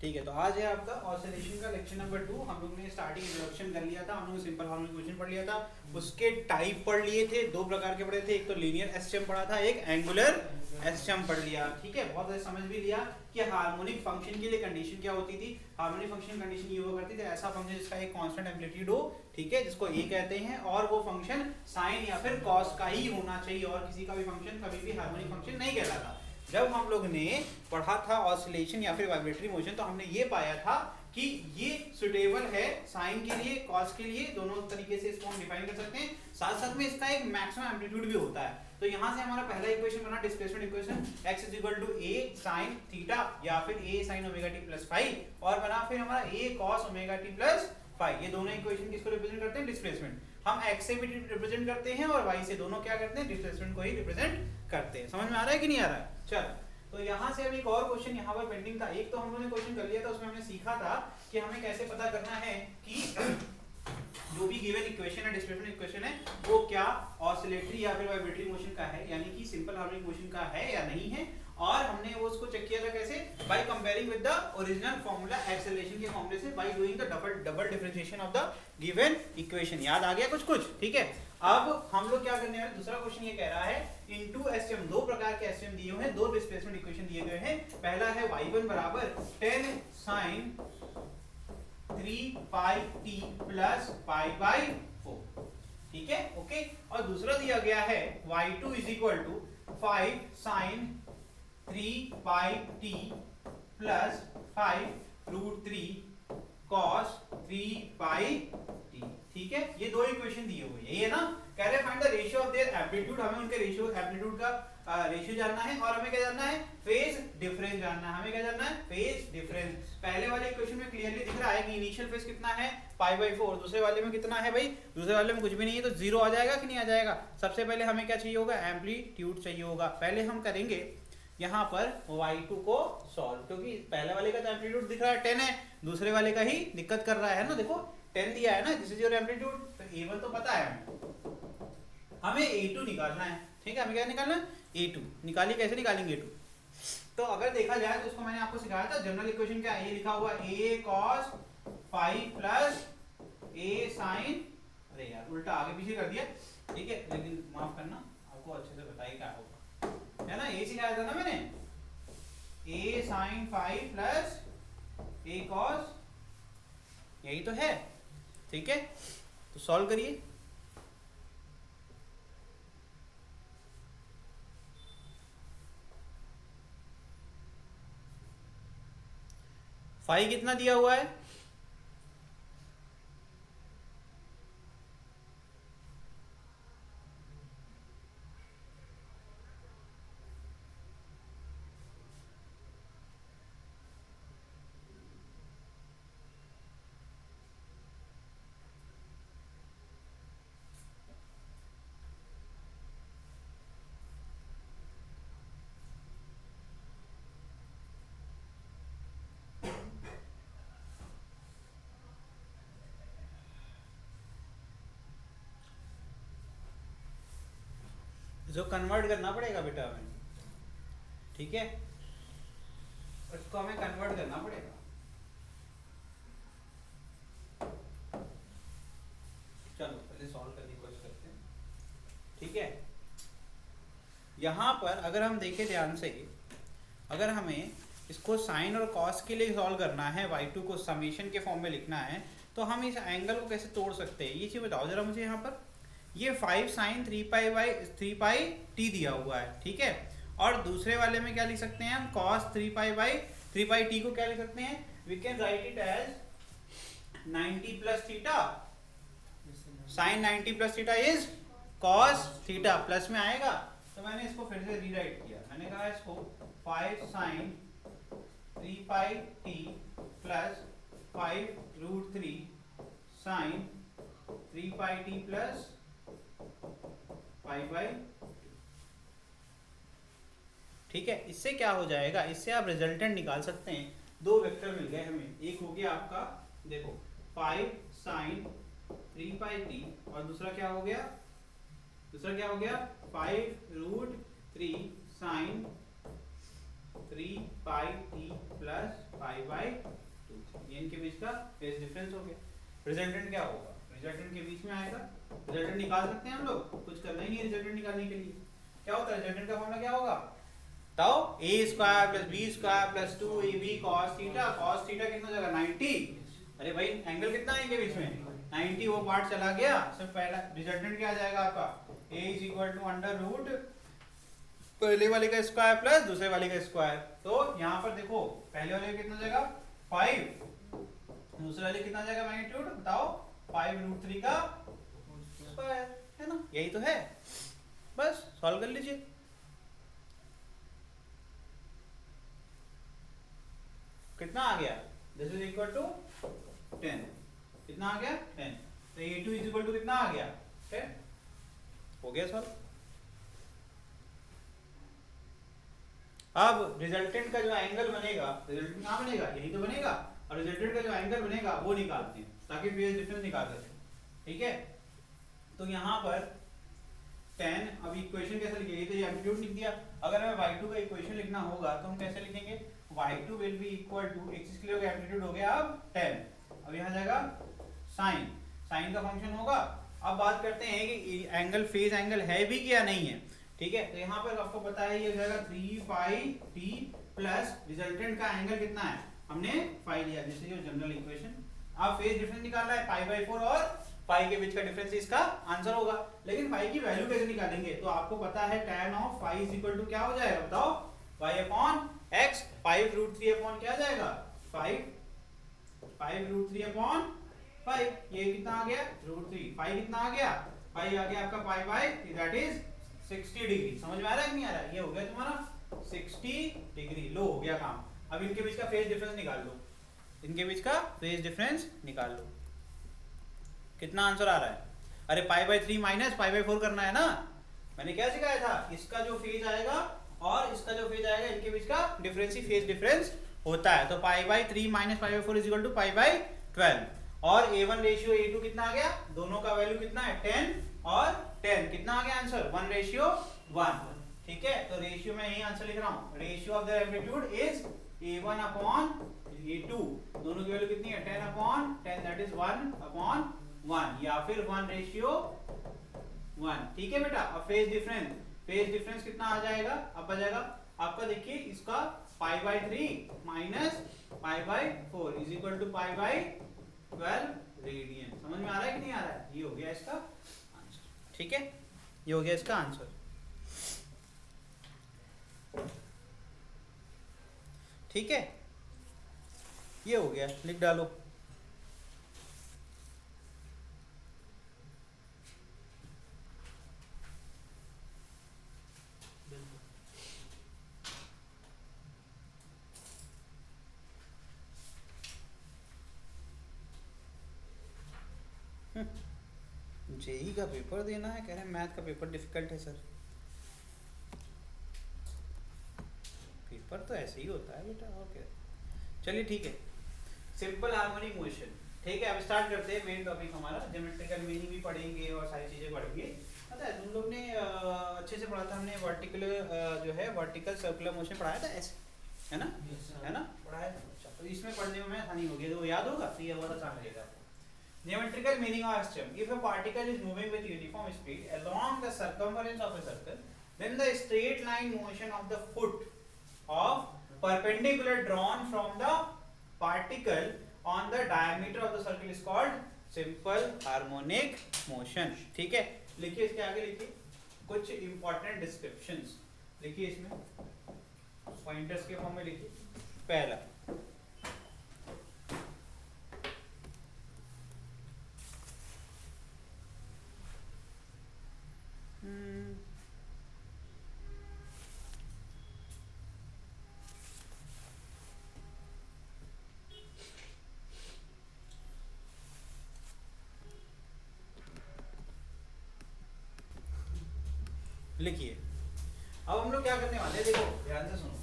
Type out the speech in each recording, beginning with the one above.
ठीक है, तो आज है आपका ऑसिलेशन का लेक्चर नंबर 2। हम लोग ने स्टार्टिंग इंट्रोडक्शन कर लिया था, हम लोग सिंपल हार्मोनिक इक्वेशन पढ़ लिया था, उसके टाइप पढ़ लिए थे, दो प्रकार के पढ़े थे, एक तो लीनियर एसटीएम पढ़ा था, एक एंगुलर एसटीएम पढ़ लिया। ठीक है, बहुत अच्छे समझ भी लिया कि हार्मोनिक फंक्शन के लिए कंडीशन क्या होती थी। हार्मोनिक फंक्शन कंडीशन ये हुआ करती थी, ऐसा फंक्शन जिसका एक कांस्टेंट एम्पलीट्यूड हो, ठीक है, जिसको ए कहते हैं, और वो फंक्शन साइन या फिर कॉस का ही होना चाहिए, और किसी का भी फंक्शन कभी भी हार्मोनिक फंक्शन नहीं कहलाता। जब हम लोग ने पढ़ा था ऑसिलेशन या फिर वाइब्रेटरी मोशन, तो हमने ये पाया था कि ये सुटेबल है साइन के लिए, कॉस के लिए, दोनों तरीके से इसको हम डिफाइन कर सकते हैं। साथ साथ में इसका एक मैक्सिमम एम्पलीट्यूड भी होता है। तो यहाँ से हमारा पहला इक्वेशन बना displacement equation, x is equal to a sin theta या फिर a sin omega t plus phi, और बना फिर हमारा a cos omega t plus phi. ये दोनों इक्वेशन किसको रिप्रेजेंट करते हैं? डिस्प्लेसमेंट। हम x से भी रिप्रेजेंट करते हैं और y से, दोनों क्या करते हैं? डिस्प्लेसमेंट को ही रिप्रेजेंट करते हैं। समझ में आ रहा है कि नहीं आ रहा है? चलो, तो यहाँ से अब एक और क्वेश्चन यहाँ पर पेंडिंग था। एक तो हम लोगों ने क्वेश्चन कर लिया था, उसमें हमने सीखा था कि हमें कैसे पता करना है कि जो भी गिवन इक्वेशन है, डिस्प्लेसमेंट इक्वेशन है, वो क्या ऑसिलेटरी या फिर वाइब्रेटरी मोशन का है, यानी कि सिंपल हार्मोनिक मोशन का है या नहीं है। और हमने वो उसको चेक किया था कैसे? By comparing with the original formula acceleration के फॉर्मूले से, by doing the double differentiation of the given equation. याद आ गया कुछ? ठीक है, अब हम लोग क्या करने वाले, दूसरा क्वेश्चन ये कह रहा है इनटू एसटीएम, दो प्रकार के एसटीएम दिए हुए हैं, दो डिस्प्लेसमेंट इक्वेशन दिए गए हैं। पहला है y1 बराबर 10 sin 3 pi t plus pi by 4, ठीक है, ओके। और दूसरा दिया गया है y2 is equal to 5 sin 3 pi t plus 5 root 3 cos 3 pi t, ठीक है। ये दो इक्वेशन दिए हुए हैं, ये है ना। कह रहे find the ratio of their amplitude, हमें उनके रेशियो, एम्पलीट्यूड का रेशियो जानना है, और हमें क्या जानना है? फेज डिफरेंस जानना है। हमें क्या जानना है? Phase difference. पहले वाले इक्वेशन में क्लियरली दिख रहा है कि इनिशियल फेज कितना है? पाई बाई 4। दूसरे वाले में कितना है भाई? दूसरे वाले में कुछ भी नहीं है, तो जीरो आ जाएगा कि नहीं आ जाएगा? सबसे पहले हमें क्या चाहिए होगा? एम्पलीट्यूड चाहिए होगा। पहले हम करेंगे यहाँ पर y2 को सॉल्व, क्योंकि पहले वाले का तो एम्पलीट्यूड दिख रहा है 10 है, दूसरे वाले का ही दिक्कत कर रहा है ना। देखो 10 दिया है ना, दिस इज योर एम्पलीट्यूड, तो a1 तो पता है हमें a2 निकालना है, ठीक है। हमें क्या निकालना है? a2 निकालिए। कैसे निकालेंगे a2? तो अगर देखा जाए तो उसको मैंने आपको सिखाया था, जनरल इक्वेशन क्या है? ये लिखा हुआ a cos 5 plus a sin, अरे यार उल्टा आगे पीछे कर दिया, ठीक है, लेकिन माफ करना, आपको अच्छे से बताइए क्या होगा, है ना। ये सिखाया था ना मैंने, a sin 5 plus a cos, यही तो है, ठीक है। तो सॉल्व करिए। फाई कितना दिया हुआ है? जो कन्वर्ट करना पड़ेगा बेटा हमें, ठीक है, उसको हमें कन्वर्ट करना पड़ेगा। चलो पहले सॉल्व करने की कोशिश करते हैं, ठीक है। यहाँ पर अगर हम देखें ध्यान से, अगर हमें इसको साइन और कॉस के लिए सॉल्व करना है, y2 को समेशन के फॉर्म में लिखना है, तो हम इस एंगल को कैसे तोड़ सकते हैं, ये चीज़ बताओ जरा मुझे। यहाँ पर ये 5 sin 3 पाई t दिया हुआ है, ठीक है। और दूसरे वाले में क्या लिख सकते हैं हम? cos 3 पाई t को क्या लिख सकते हैं? We can write it as 90 plus theta, sin 90 plus theta is cos theta, plus में आएगा। तो मैंने इसको फिर से रीराइट किया, मैंने कहा इसको 5 sin 3 pi t plus 5 root 3 sin 3 pi t plus pi by, ठीक है। इससे क्या हो जाएगा? इससे आप रिजल्टेंट निकाल सकते हैं। दो वेक्टर मिल गए हमें, एक हो गया आपका, देखो 5 sin 3 पाई t, और दूसरा क्या हो गया? 5 root 3 sin 3 pi t plus pi by 2, ये इनके बीच का फेज डिफरेंस हो गया। रिजल्टेंट क्या होगा, रिजल्टेंट के बीच में आएगा। रिजल्टेंट निकाल सकते हैं हम लोग, कुछ करना ही नहीं रिजल्टेंट निकालने के लिए। क्या होता है रिजल्टेंट का फॉर्मूला, क्या होगा, बताओ, a square plus b square plus 2ab cos theta. cos theta कितना हो जाएगा 90। अरे भाई एंगल कितना है इनके बीच में 90, वो पार्ट चला गया। सब पहला रिजल्टेंट क्या आ जाएगा आपका, a is equal to under root पहले वाले का स्क्वायर प्लस दूसरे वाले का स्क्वायर। तो यहाँ पर देखो पहले वाले का कितना जाएगा 5, दूसरे वाले कितना जाएगा मैग्नीट्यूड बताओ 5√3 का स्क्वायर, है ना, यही तो है। बस सॉल्व कर लीजिए। कितना आ गया, दिस इज इक्वल टू 10, कितना आ गया 10। तो a2 इज इक्वल टू कितना आ गया 10, हो गया सॉल्व। अब रिजल्टेंट का जो एंगल बनेगा, रिजल्टेंट कहाँ बनेगा, यही तो बनेगा, और रिजल्टेंट का जो एंगल बनेगा वो निकालते हैं ताकि फेज डिफरेंस निकाल सकें, ठीक है। तो यहाँ पर 10, अब इक्वेशन कैसे लिखेंगे, तो ये एम्पलीट्यूड लिख दिया। अगर हमें y2 का इक्वेशन लिखना होगा तो हम कैसे लिखेंगे, y2 will be equal to x के लिए एम्पलीट्यूड हो गया अब 10, अब यहाँ जाएगा साइन, साइन का फंक्शन होगा। अब बात करते हैं कि एंगल फेज एंगल है भी क्या नहीं है, ठीक है। तो यहाँ पर आपको पता है ये हो जाएगा 3 पाई t प्लस रिजल्टेंट का एंगल कितना है, हमने फाई लिया, जैसे ये जनरल इक्वेशन। अब फेज डिफरेंस निकालना है, π/4 और पाई के बीच का डिफरेंस इसका आंसर होगा। लेकिन पाई की वैल्यू कैसे निकालेंगे, तो आपको पता है tan of phi is equal to क्या हो जाएगा बताओ, y/x, 5√3 अपॉन क्या जाएगा 5√3/5, ये कितना आ गया √3, फाई कितना आ गया, फाई आ गया आपका π/3 दैट इज 60 डिग्री। समझ में आ रहा है कि नहीं आ रहा है, ये हो गया तुम्हारा 60 डिग्री, लो हो गया काम। अब इनके बीच का फेज डिफरेंस निकाल लो, इनके बीच का फेज डिफरेंस निकाल लो, कितना आंसर आ रहा है। अरे π/3 माइनस π/4 करना है ना, मैंने क्या सिखाया था, इसका जो फेज आएगा और इसका जो फेज आएगा इनके बीच का डिफरेंस ही फेज डिफरेंस होता है। तो π/3 माइनस π/4 इज इक्वल टू π/12, और a1 रेशियो a2 कितना आ गया, दोनों का वैल्यू कितना है 10 और 10, कितना आ गया आंसर 1:1, ठीक है। तो रेशियो में यही आंसर लिख रहा हूँ, ratio of the amplitude is a1 upon a2, दोनों की वैल्यू कितनी है 10/10 दैट इज 1/1, या फिर 1:1, ठीक है बेटा। अब फेज डिफरेंस कितना आ जाएगा, अब आ जाएगा आपका, देखिए इसका π/3 minus π/4 is equal to π/12 radian. समझ में आ रहा है कि नहीं आ रहा है, ये हो गया इसका आंसर, ठीक है, ये हो गया इसका आंसर, ठीक है, ये हो गया, लिख डालो। जेई का पेपर देना है, कह रहे हैं मैथ का पेपर डिफिकल्ट है सर। पेपर तो ऐसे ही होता है बेटा, ओके चलिए ठीक है। सिंपल हार्मोनिक मोशन, ठीक है। अब स्टार्ट करते हैं मेन टॉपिक हमारा, ज्योमेट्रिकल मीनिंग भी पढ़ेंगे और सारी चीजें पढ़ेंगे। पता है तुम लोग ने अच्छे से पढ़ा था, हमने वर्टिकल जो है वर्टिकल सर्कुलर मोशन पढ़ाया था ऐसे, है ना, है ना, पढ़ाया था। अच्छा तो इसमें पढ़ने में आसानी होगी, तो याद होगा तो ये बहुत आसान रहेगा। Geometrical meaning of system: if a particle is moving with uniform speed along the circumference of a circle, then the straight line motion of the foot of perpendicular drawn from the particle on the diameter of the circle is called simple harmonic motion, ठीक है। लिखिए इसके आगे, लिखिए कुछ important descriptions, लिखिए इसमें pointers के फॉर्म में लिखिए। पहला, लिखिए। अब हम लोग क्या करने वाले हैं, देखो ध्यान से सुनो।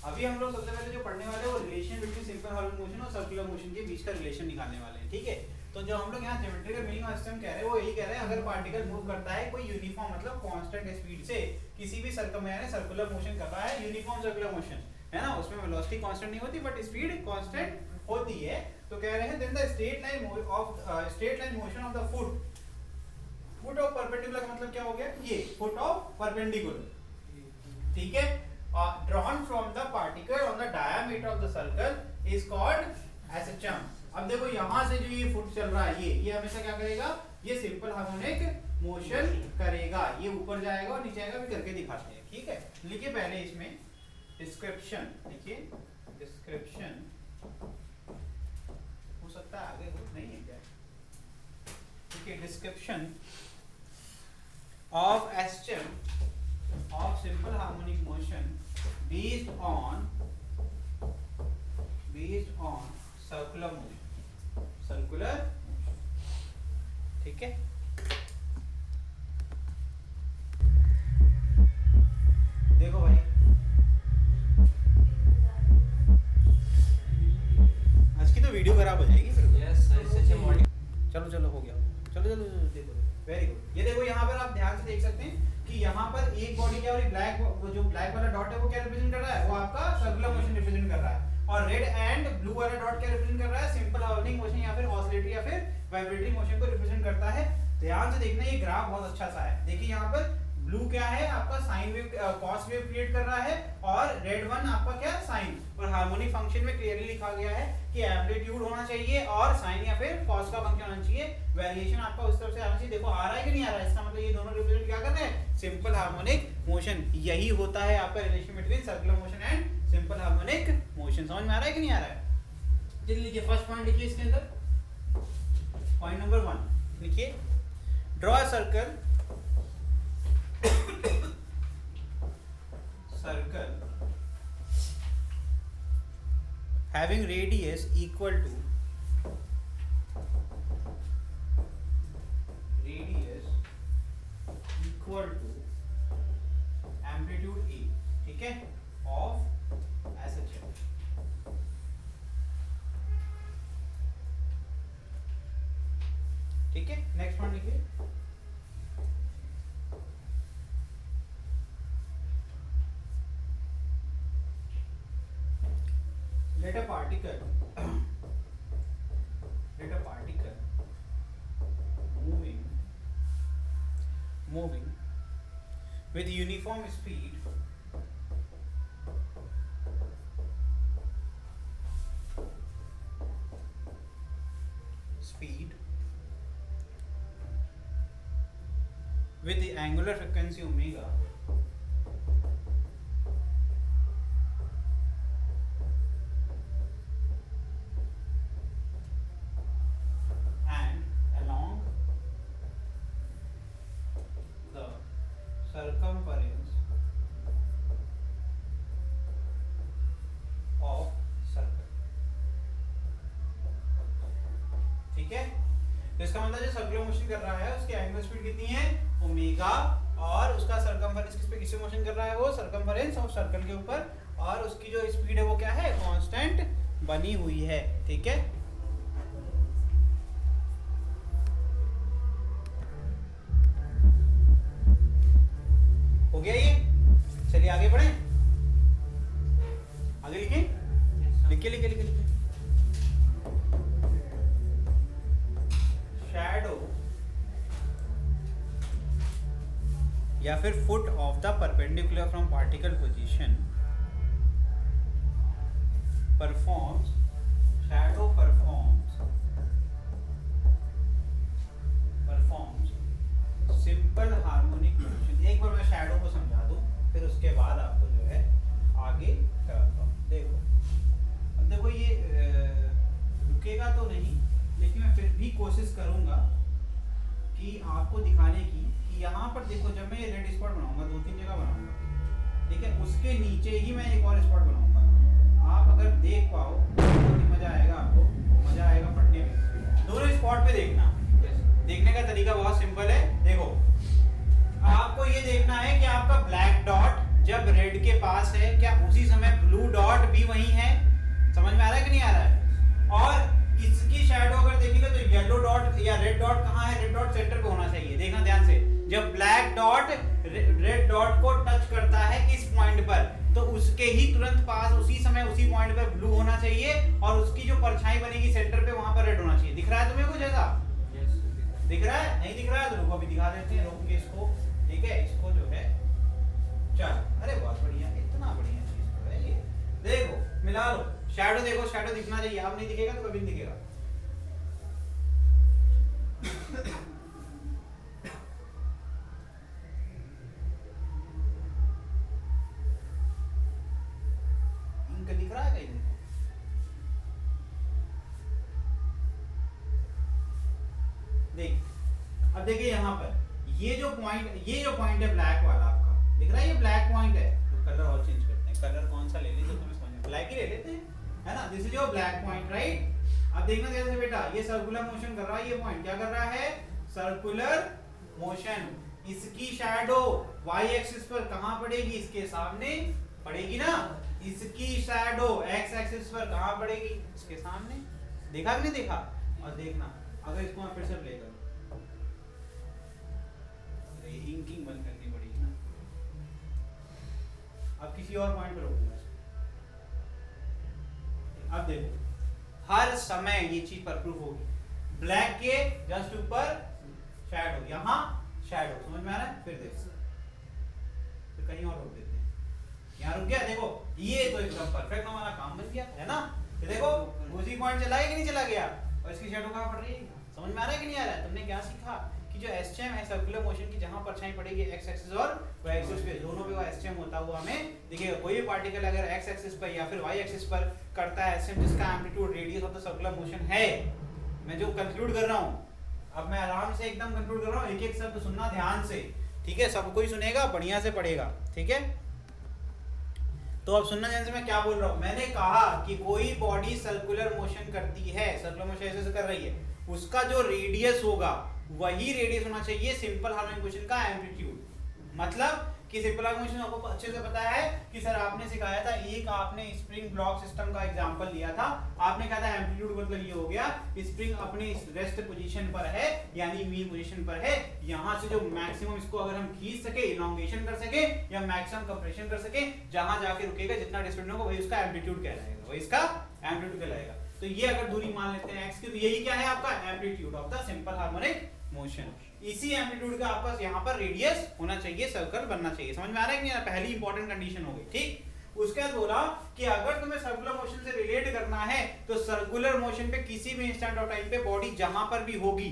अभी हम लोग सबसे पहले जो पढ़ने वाले हैं वो relation between simple harmonic motion और सर्कुलर मोशन के बीच का रिलेशन निकालने वाले हैं, ठीक है। तो जो हम लोग यहाँ ज्योमेट्रिकल मीनिंग ऑफ सिस्टम कह रहे हैं वो यही कह रहे हैं, अगर पार्टिकल मूव करता है कोई यूनिफॉर्म मतलब कांस्टेंट स्पीड से किसी भी सर्कुलर मोशन कर रहा है, यूनिफॉर्म सर्कुलर मोशन, है ना, उसमें वेलोसिटी कांस्टेंट नहीं होती बट स्पीड कांस्टेंट होती है। तो कह रहे हैं then the straight line motion of the foot of perpendicular का मतलब क्या हो गया, ये फुट ऑफ परपेंडिकुलर, ठीक है, drawn from the particle on the diameter of the circle is called SHM. अब देखो यहां से जो ये फुट चल रहा है ये हमेशा क्या करेगा, ये सिंपल हार्मोनिक मोशन करेगा, ये ऊपर जाएगा और नीचे आएगा, भी करके दिखाते हैं, ठीक है। लिखिए पहले इसमें डिस्क्रिप्शन, लिखिए डिस्क्रिप्शन, हो सकता है आगे हो, नहीं है क्या, ठीक है, description of SHM of simple harmonic motion based on circular motion, ठीक है। देखो भाई आज की तो वीडियो खराब हो जाएगी फिर। चलो हो गया, चलो देखो, वेरी गुड। ये देखो यहाँ पर आप ध्यान से देख सकते हैं कि यहाँ पर एक बॉडी क्या हो रही है, जो ब्लैक वाला डॉट है वो क्या रिप्रेजेंट कर रहा है, वो आपका सर्कुलर मोशन रिप्रेजेंट कर रहा है, और रेड एंड ब्लू वाला डॉट क्या रिप्रेजेंट कर रहा है, सिंपल हार्मोनिक मोशन या फिर ऑसिलेटरी या फिर वाइब्रेटरी मोशन को रिप्रेजेंट करता है। ध्यान से देखना, ये ग्राफ बहुत अच्छा सा है। देखिए यहाँ पर ब्लू क्या है आपका sine wave, cos wave create कर रहा है, और रेड वन आपका क्या साइन, और हार्मोनिक फंक्शन में क्लियरली लिखा गया है कि एम्पलीट्यूड होना चाहिए और साइन या फिर कॉस का फंक्शन होना चाहिए, वेरिएशन आपका उस तरफ से आना चाहिए। देखो आ रहा है कि नहीं आ रहा है, इसका मतलब ये दोनों रिप्रेजेंट क्या कर रहे हैं, सिंपल हार्मोनिक मोशन। यही होता है आपका relation between circular motion and simple harmonic motion. समझ में आ रहा है कि नहीं आ रहा है? चलिए लिखिए फर्स्ट पॉइंट, लिखिए इसके अंदर पॉइंट नंबर 1 लिखिए, draw a circle having radius equal to amplitude A, ठीक है, of SHM। ठीक है, नेक्स्ट पॉइंट लिखिए, let a particle moving with uniform speed with the angular frequency omega circumference of circle, ठीक है। तो इसका मतलब जो सर्कुलर मोशन कर रहा है उसकी एंगुलर स्पीड कितनी है, ओमेगा, और उसका सर्कमफरेंस किस पे, किससे मोशन कर रहा है, वो सर्कमफरेंस ऑफ सर्कल के ऊपर, और उसकी जो स्पीड है वो क्या है, कांस्टेंट बनी हुई है, ठीक है। हो गया ये, चलिए आगे बढ़े, आगे लिखिए शैडो या फिर foot of the perpendicular from particle position performs simple harmonic motion. एक बार मैं शैडो को समझा दूं, फिर उसके बाद आपको जो है आगे कराता हूं। देखो ये रुकेगा तो नहीं, लेकिन मैं फिर भी कोशिश करूंगा कि आपको दिखाने की कि यहाँ पर देखो, जब मैं ये रेड स्पॉट बनाऊंगा, 2-3 जगह बनाऊंगा, ठीक है, उसके नीचे ही मैं एक और स्पॉट बनाऊंगा। आप अगर देख पाओ तो मजा आएगा, आपको मजा आएगा पढ़ने में। दोनों स्पॉट पे देखना, देखने का तरीका बहुत सिंपल है। देखो आपको ये देखना है कि आपका ब्लैक डॉट जब रेड के पास है, क्या उसी समय ब्लू डॉट भी वहीं है? समझ में आ रहा है कि नहीं आ रहा है? और इसकी शैडो अगर देखेंगे तो येलो डॉट या रेड डॉट कहाँ है? रेड डॉट सेंटर पे होना चाहिए। देखना ध्यान से, जब ब्लैक डॉट रेड डॉट को टच करता है इस पॉइंट पर, तो उसके ही तुरंत पास परछाई बनेगी सेंटर पे वहां पर रेड होना चाहिए। दिख रहा है तुम्हें कुछ ऐसा? दिख रहा है? नहीं दिख रहा है तो रुको अभी दिखा देते हैं, रोक के इसको। ठीक है, इसको जो है चल, अरे बहुत बढ़िया, इतना बढ़िया चीज तो है ये। देखो मिला लो, शैडो देखो, शैडो दिखना चाहिए। अब नहीं दिखेगा तो कभी नहीं दिखेगा। इनका दिख रहा है कहीं? देख अब देखिए यहाँ पर ये जो पॉइंट है ब्लैक वाला, आपका दिख रहा है ये ब्लैक पॉइंट है। तो कलर और चेंज करते हैं, कलर कौन सा ले लें जो तुम्हें समझ में, ब्लैक ही ले लेते हैं, है ना। This is your black point, right. अब देखना जैसे बेटा ये सर्कुलर मोशन कर रहा है, ये पॉइंट क्या कर रहा है? Circular motion. इसकी शैडो y एक्सिस पर कहां पड़ेगी? इसके सामने पड़ेगी ना। इसकी शैडो x एक्सिस पर कहां पड़ेगी? इसके सामने। देखा कि नहीं देखा? और देखना अगर इसको मैं फिर से प्ले करूं, इंकिंग बंद करनी पड़ेगी ना। अब किसी और पॉइंट पे रोकूंगा। अब देखो हर समय ये चीज पर प्रूफ होगी। ब्लैक के जस्ट ऊपर शैडो, यहां शैडो, समझ में आ रहा है? फिर देखो, फिर कहीं और रोक देते हैं। यहाँ रुक गया, देखो ये तो एकदम परफेक्ट हमारा काम बन गया, है ना। ये देखो उसी पॉइंट चला गया कि नहीं चला गया? और इसकी शैडो कहाँ पड़ रही है? समझ में आ रहा है कि नहीं आ रहा है? तुमने क्या सीखा कि जो एसटीएम है सर्कुलर मोशन की, जहां परछाई पड़ेगी एक्स एक्सिस और वाई एक्सिस पे, दोनों पे वो एसटीएम होता हुआ हमें दिखेगा। कोई भी पार्टिकल अगर एक्स एक्सिस पर या फिर वाई एक्सिस पर करता है एसटीएम, जिसका amplitude radius of the circular motion है, मैं जो कंक्लूड कर रहा हूं, अब मैं आराम से एकदम कंक्लूड कर रहा हूं, एक एक शब्द सुनना ध्यान से, ठीक है। सब कोई सुनेगा, बढ़िया से पढ़ेगा, ठीक है। तो अब सुनना ध्यान से मैं क्या बोल रहा हूं। मैंने कहा कि कोई बॉडी सर्कुलर मोशन करती है, सर्कुलर मोशन ऐसे कर रही है, उसका जो रेडियस होगा वही रेडियस होना चाहिए सिंपल हार्मोनिक मोशन का एम्पलीट्यूड। मतलब कि सिंपल हार्मोनिक मोशन आपको अच्छे से पता है कि सर आपने सिखाया था, एक आपने स्प्रिंग ब्लॉक सिस्टम का एग्जांपल लिया था। आपने कहा था एम्पलीट्यूड मतलब ये हो गया, स्प्रिंग अपने रेस्ट पोजीशन पर है यानी मीन पोजीशन पर है, यहां से जो मैक्सिमम इसको अगर हम खींच सके, इलोंगेशन कर सके या मैक्सिमम कंप्रेशन कर सके, जहां जाके रुकेगा, जितना डिस्टेंस होगा वही उसका एम्पलीट्यूड कहलाएगा, वही इसका एम्पलीट्यूड कहलाएगा। तो ये अगर दूरी मान लेते हैं x की, तो यही क्या है आपका amplitude of the simple harmonic motion. इसी एम्पलीट्यूड का आपका यहाँ पर रेडियस होना चाहिए, सर्कल बनना चाहिए। समझ में आ रहा है कि नहीं? पहली इंपॉर्टेंट कंडीशन हो गई, ठीक। उसके बाद बोला कि अगर तुम्हें सर्कुलर मोशन से रिलेट करना है तो सर्कुलर मोशन पे किसी भी इंस्टेंट ऑफ टाइम पे बॉडी जहां पर भी होगी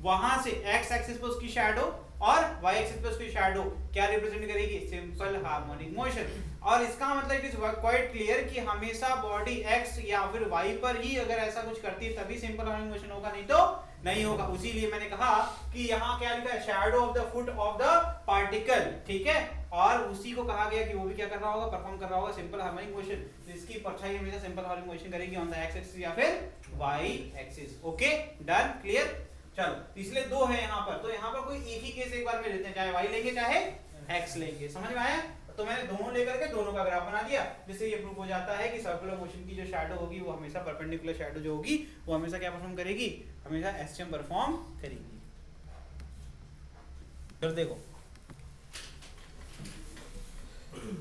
वहां से एक्स एक्सिस पे उसकी शैडो और वाई एक्सिस पे उसकी शैडो क्या रिप्रेजेंट करेगी? Simple harmonic motion. और इसका मतलब इट इज क्वाइट क्लियर कि हमेशा बॉडी एक्स या फिर वाई पर ही अगर ऐसा कुछ करती है तभी सिंपल हार्मोनिक मोशन होगा, नहीं तो नहीं होगा। उसीलिए मैंने कहा कि यहाँ क्या लिखा है? Shadow of the foot of the particle, ठीक है। और उसी को कहा गया कि वो भी क्या कर रहा होगा? परफॉर्म कर रहा होगा सिंपल हार्मोनिक मोशन। तो इसकी परछाई हमेशा सिंपल हार्मोनिक मोशन करेगी ऑन द एक्स एक्सिस या फिर Y axis. Okay done, clear. चलो इसलिए दो है यहाँ पर, तो यहाँ पर कोई एक ही केस एक बार में लेते हैं, चाहे वाई लेंगे चाहे एक्स लेंगे। समझ में आया? तो मैंने दोनों लेकर के दोनों का ग्राफ बना दिया, जिससे ये प्रूफ हो जाता है कि सर्कुलर मोशन की जो शैडो होगी वो हमेशा परपेंडिकुलर शैडो जो होगी वो हमेशा क्या परफॉर्म करेगी? हमेशा एसटीएम परफॉर्म करेगी। फिर देखो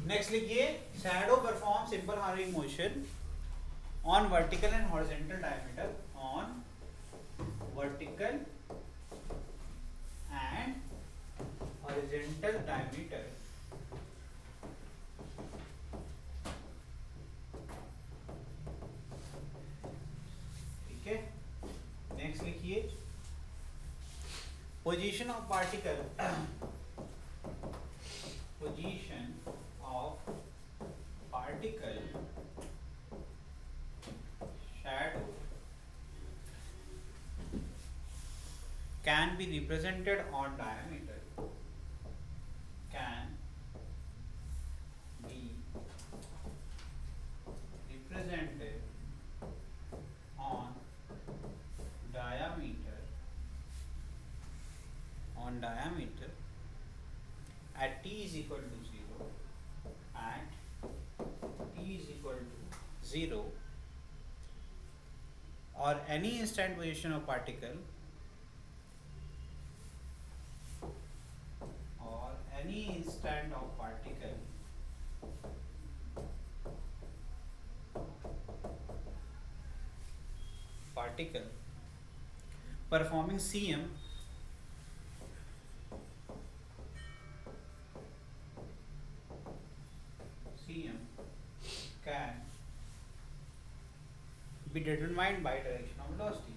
नेक्स्ट लिखिए, shadow perform simple harmonic motion on vertical and horizontal diameter, on vertical and horizontal diameter. ठीक है, नेक्स्ट लिखिए, position of particle, position of particle shadow can be represented on diameter, can be represented on diameter, at t is equal to 0, at t is equal to 0 or any instant position of particle, or any instant of particle particle performing CM can be determined by direction of velocity.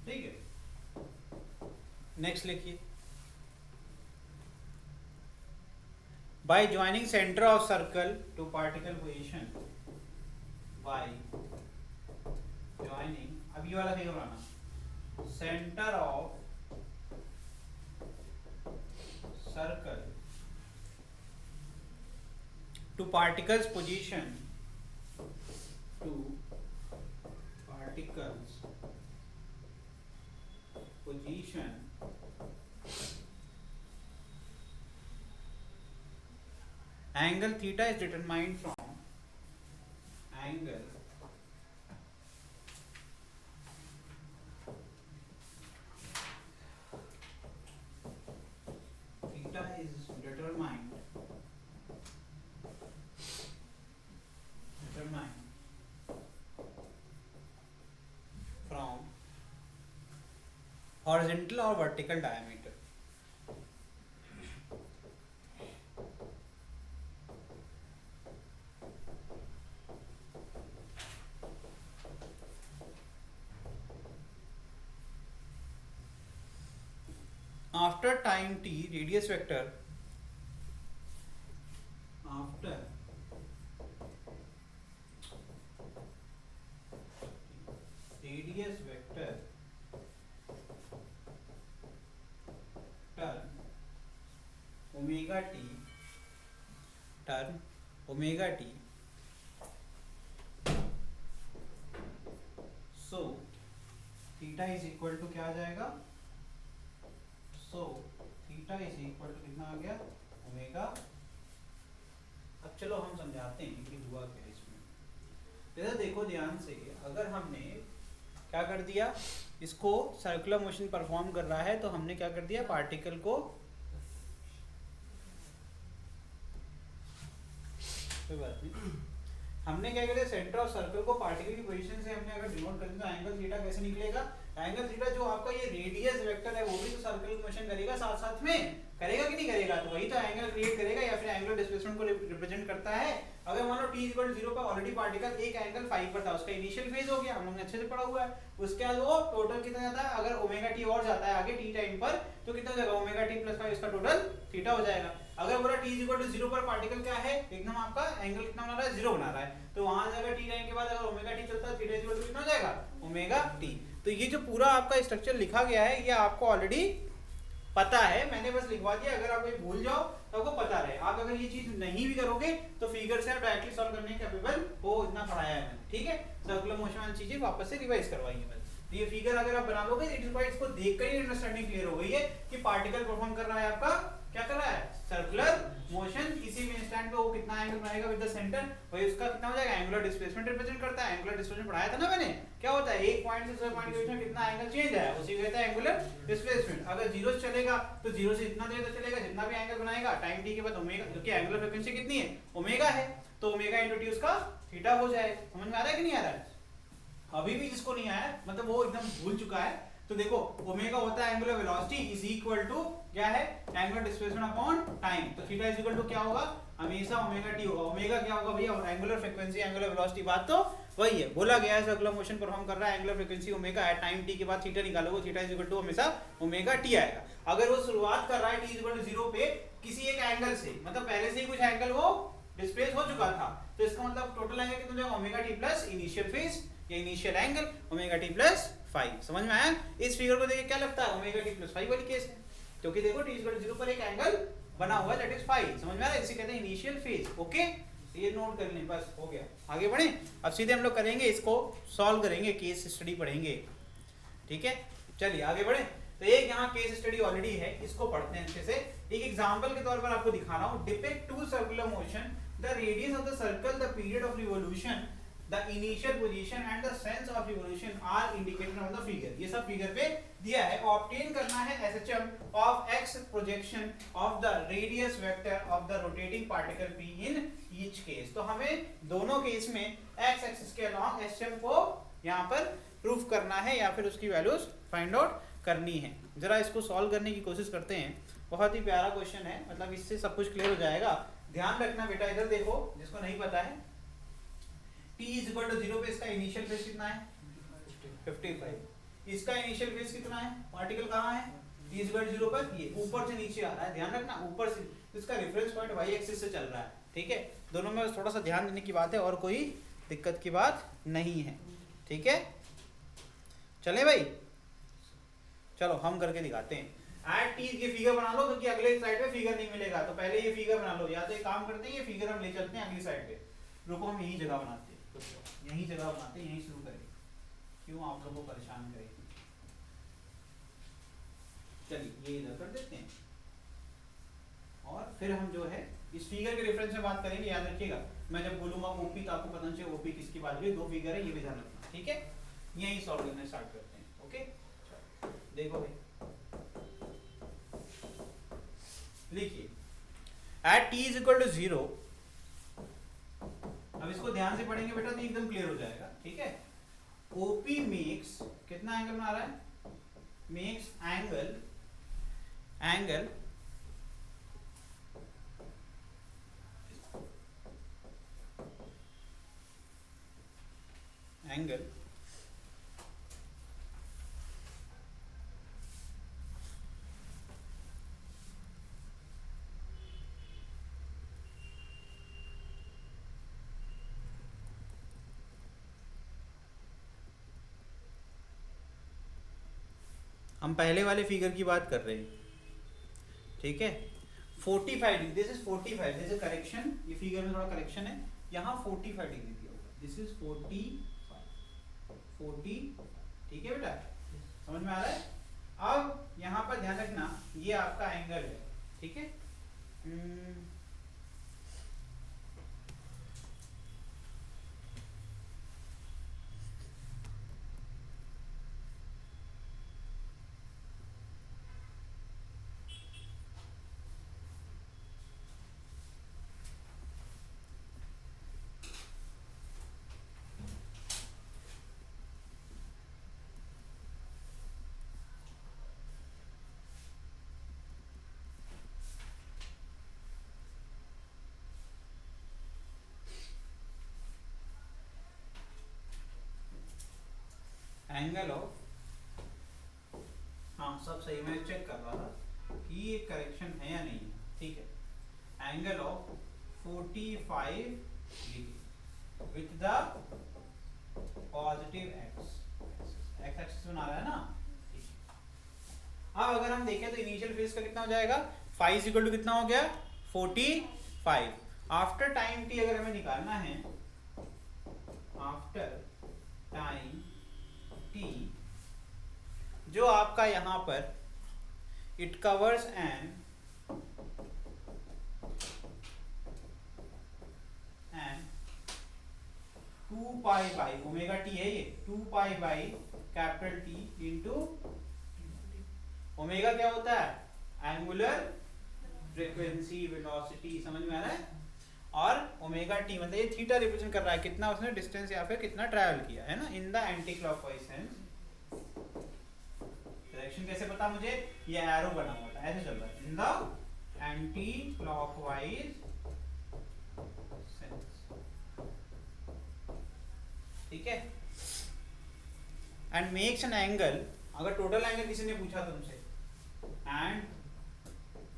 ठीक है, next लिखिए. By joining center of circle to particle position, by joining, अब ये वाला नहीं बनाना, center of circle to particles position, to particles position angle theta is determined from angle theta is determined from horizontal or vertical diameter. After time t, radius vector turn omega t so theta is equal to क्या आ जाएगा, so theta is equal to कितना आ गया, omega. अब चलो हम समझाते हैं कि हुआ क्या इसमें. जैसे देखो ध्यान से, अगर हमने क्या कर दिया, इसको सर्कुलर मोशन परफॉर्म कर रहा है तो हमने क्या कर दिया, पार्टिकल को, कोई बात नहीं, हमने क्या किया, सेंटर ऑफ सर्कल को पार्टिकल की पोजीशन से हमने अगर डिनोट कर दिया तो एंगल थीटा कैसे निकलेगा, एंगल थीटा जो आपका ये रेडियस वेक्टर है वो भी तो सर्कुलर मोशन करेगा, साथ साथ में करेगा कि नहीं करेगा, तो वही तो एंगल क्रिएट करेगा या फिर एंगुलर डिस्प्लेसमेंट को रिप्रेजेंट करता है. अगर मान लो t 0 पर ऑलरेडी पार्टिकल एक एंगल फाई पर था, उसका इनिशियल फेज हो गया, हम लोगों ने अच्छे से पढ़ा हुआ है. उसके बाद वो टोटल कितना जाता है, अगर ओमेगा t और जाता है आगे t टाइम पर तो कितना हो जाएगा, ओमेगा t + 5 इसका टोटल थीटा हो जाएगा. अगर बोला t 0 पर पार्टिकल क्या है, एकदम आपका एंगल कितना बना रहा है, 0 बना रहा है, तो वहां जाएगा t टाइम के बाद अगर ओमेगा t चलता है, थीटा कितना हो जाएगा, ओमेगा t. तो ये जो पूरा आपका स्ट्रक्चर लिखा गया है ये आपको ऑलरेडी पता है, मैंने बस लिखवा दिया. अगर आप कोई भूल जाओ तो आपको पता रहे. आप अगर ये चीज नहीं भी करोगे तो फिगर से आप डायरेक्टली सॉल्व करने के कैपेबल हो, इतना पढ़ाया है मैंने. ठीक है, सर्कुलर मोशन वाली चीजें वापस से रिवाइज करवाई है मैंने. ये फिगर अगर आप बना लोगे इसको देखकर ही अंडरस्टैंडिंग क्लियर हो गई है कि पार्टिकल परफॉर्म कर रहा है, आपका क्या कर रहा है, सर्कुलर मोशन. किसी भी इंस्टेंट पे वो कितना एंगल बनाएगा विद द सेंटर, वही उसका कितना हो जाएगा, एंगुलर डिस्प्लेसमेंट रिप्रेजेंट करता है. एंगुलर डिस्प्लेसमेंट पढ़ाया था ना मैंने, क्या होता है, एक पॉइंट से दूसरे पॉइंट के बीच में कितना एंगल चेंज है उसी को कहते हैं एंगुलर डिस्प्लेसमेंट. अगर 0 से चलेगा तो 0 से इतना देर तक चलेगा, जितना भी एंगल बनाएगा टाइम t के बाद ओमेगा, क्योंकि एंगुलर फ्रीक्वेंसी कितनी है, ओमेगा है, तो ओमेगा * t उसका थीटा हो जाएगा. समझ में आ रहा है कि नहीं आ रहा है. अभी भी जिसको नहीं आया मतलब वो एकदम भूल चुका है, तो देखो ओमेगा होता है angular velocity is equal to क्या है, एंगुलर डिस्प्लेसमेंट अपॉन टाइम. तो थीटा इज इक्वल टू क्या होगा, हमेशा ओमेगा t होगा. ओमेगा क्या होगा भैया, एंगुलर फ्रीक्वेंसी एंगुलर वेलोसिटी, बात तो वही है. बोला गया है सर्कुलर मोशन परफॉर्म कर रहा है, एंगुलर फ्रीक्वेंसी ओमेगा है, टाइम t के बाद थीटा निकालोगे, थीटा इज इक्वल टू हमेशा ओमेगा t आएगा. अगर वो शुरुआत कर रहा है t इज इक्वल टू 0 पे किसी एक एंगल से, मतलब पहले से ही कुछ एंगल वो डिस्प्लेस हो चुका था, तो इसका मतलब टोटल एंगल कितना हो जाएगा, omega t plus initial phase या initial angle omega t plus 5. समझ में आया. इस फिगर को देख के क्या लगता है, ओमेगा t प्लस 5 वाली केस है, क्योंकि देखो t 0 पर एक एंगल बना हुआ है दैट इज 5. समझ में आ रहा है, इसे कहते हैं इनिशियल फेज. ओके, ये नोट कर लें, बस हो गया. आगे बढ़े, अब सीधे हम लोग करेंगे, इसको सॉल्व करेंगे, केस स्टडी पढ़ेंगे. ठीक है, चलिए आगे बढ़े. तो एक यहाँ केस स्टडी ऑलरेडी है, इसको पढ़ते हैं अच्छे से. एक एग्जांपल के तौर पर आपको दिखा रहा हूँ. Depict to circular motion, the radius of the circle, the period of revolution, the initial position and the sense of revolution are indicated on the figure, ये सब फिगर पे दिया है। ऑब्टेन करना है SHM of x projection of the radius vector of the rotating particle P in each case. तो हमें दोनों केस में एक्स एक्सिस के अलॉन्ग एसएचएम को यहाँ पर प्रूफ करना है या फिर उसकी वैल्यूज फाइंड आउट करनी है। जरा इसको सॉल्व करने की कोशिश करते हैं। बहुत ही प्यारा क्वेश्चन है, मतलब इससे सब कुछ क्लियर हो जाएगा। ध्यान रखना बेटा, इधर देखो, जिसको नहीं पता है t इज इक्वल टू 0 पे इसका इनिशियल फेज कितना है 55, इसका इनिशियल फेज कितना है, पार्टिकल कहाँ है t इज इक्वल टू 0 पर, ये ऊपर से नीचे आ रहा है, ध्यान रखना ऊपर से, इसका रेफरेंस पॉइंट y एक्सिस से चल रहा है, ठीक है। दोनों में थोड़ा सा ध्यान देने की बात है और कोई दिक्कत की बात नहीं है, ठीक है। चले भाई, चलो हम करके दिखाते हैं। एट टी ये फिगर बना लो, क्योंकि अगले साइड पे फिगर नहीं मिलेगा, तो पहले ये फिगर बना लो। या तो एक काम करते हैं, ये फिगर हम ले चलते हैं अगली साइड पे। रुको, हम यही जगह बनाते हैं, यही जगह बनाते हैं, यही शुरू करेंगे, क्यों आप लोगों को परेशान करेंगे। चलिए ये इधर कर देते हैं, और फिर हम जो है इस फिगर के रेफरेंस में बात करेंगे। याद रखिएगा, मैं जब बोलूंगा ओपी तो आपको पता चले ओपी किसकी बात हुई। दो फिगर है, ये भी ध्यान रखना, ठीक है। यही सॉल्व करना स्टार्ट करते हैं, ओके। देखो भाई, लिखिए at T is equal to 0। अब इसको ध्यान से पढ़ेंगे बेटा तो एकदम क्लियर हो जाएगा, ठीक है। ओपी मेक्स, कितना एंगल बना रहा है, मेक्स एंगल हम पहले वाले फिगर की बात कर रहे हैं, ठीक है। 45 degree, this is 45, this is correction, ये फिगर में थोड़ा करेक्शन है, यहाँ 45 डिग्री दिया होगा, दिस इज 40, ठीक है बेटा, समझ में आ रहा है। अब यहाँ पर ध्यान रखना, ये आपका एंगल है, ठीक है। एंगल ऑफ, हाँ सब सही, मैं चेक कर रहा था कि ये करेक्शन है या नहीं, ठीक है। Angle of 45 degree with the positive x axis बना रहा है ना। अब अगर हम देखें तो इनिशियल फेज का कितना हो जाएगा, फाइव इक्वल टू कितना हो गया 45। आफ्टर टाइम टी अगर हमें निकालना है, आफ्टर टाइम टी, जो आपका यहां पर it covers an 2 pi by omega T है, ये 2 pi by capital T into omega क्या होता है, एंगुलर फ्रीक्वेंसी वेलोसिटी, समझ में आ रहा है। और ओमेगा टी मतलब ये थीटा रिप्रेजेंट कर रहा है कितना उसने डिस्टेंस या फिर कितना ट्रैवल किया है ना, in the anti clockwise sense. Direction कैसे पता मुझे, ये एरो बना हुआ था, ऐसे चल रहा है, in the anti clockwise sense, ठीक है। एंड मेक्स एन एंगल, अगर टोटल एंगल किसी ने पूछा तुमसे, एंड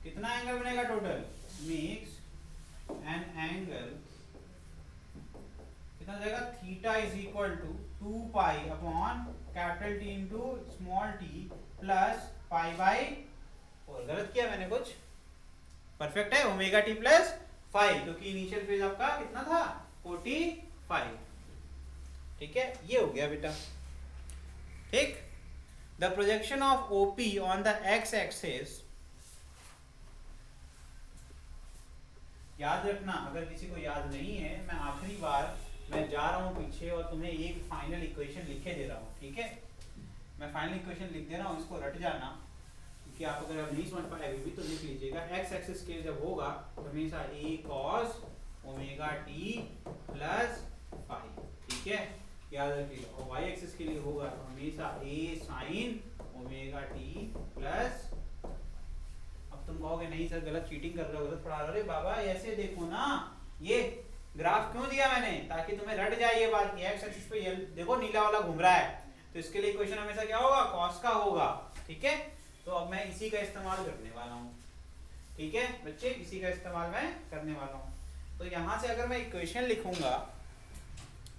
कितना एंगल बनेगा टोटल, मेक्स एन एंगल कितना हो जाएगा, theta is equal to 2 pi upon capital T into small T plus pi by, और गलत किया मैंने कुछ, परफेक्ट है, ओमेगा टी प्लस 5, क्योंकि इनिशियल फेज आपका कितना था 45, ठीक है। ये हो गया बेटा, ठीक। The projection of OP on the X axis, याद रखना, अगर किसी को याद नहीं है, मैं आखिरी बार मैं जा रहा हूं पीछे और तुम्हें एक फाइनल इक्वेशन लिखे दे रहा हूं, ठीक है। मैं फाइनल इक्वेशन लिख दे रहा हूँ, इसको रट जाना, क्योंकि आप अगर अब नहीं समझ पाए अभी भी तो लिख लीजिएगा। एक्स एक्सिस के जब होगा तो हमेशा a cos omega t plus five, ठीक है, याद रखिएगा। और वाई एक्सिस के लिए होगा तो हमेशा a sin omega t plus, अब तुम कहोगे नहीं सर गलत चीटिंग कर रहे हो, गलत पढ़ा रहे हो। अरे बाबा ऐसे देखो ना, ये ग्राफ क्यों दिया मैंने, ताकि तुम्हें रट जाए ये बात कि एक्स एक्सिस पे देखो नीला वाला घूम रहा है, तो इसके लिए इक्वेशन हमेशा क्या होगा, कॉस का होगा, ठीक है। तो अब मैं इसी का इस्तेमाल करने वाला हूँ, ठीक है बच्चे, इसी का इस्तेमाल मैं करने वाला हूँ। तो यहाँ से अगर मैं इक्वेशन लिखूंगा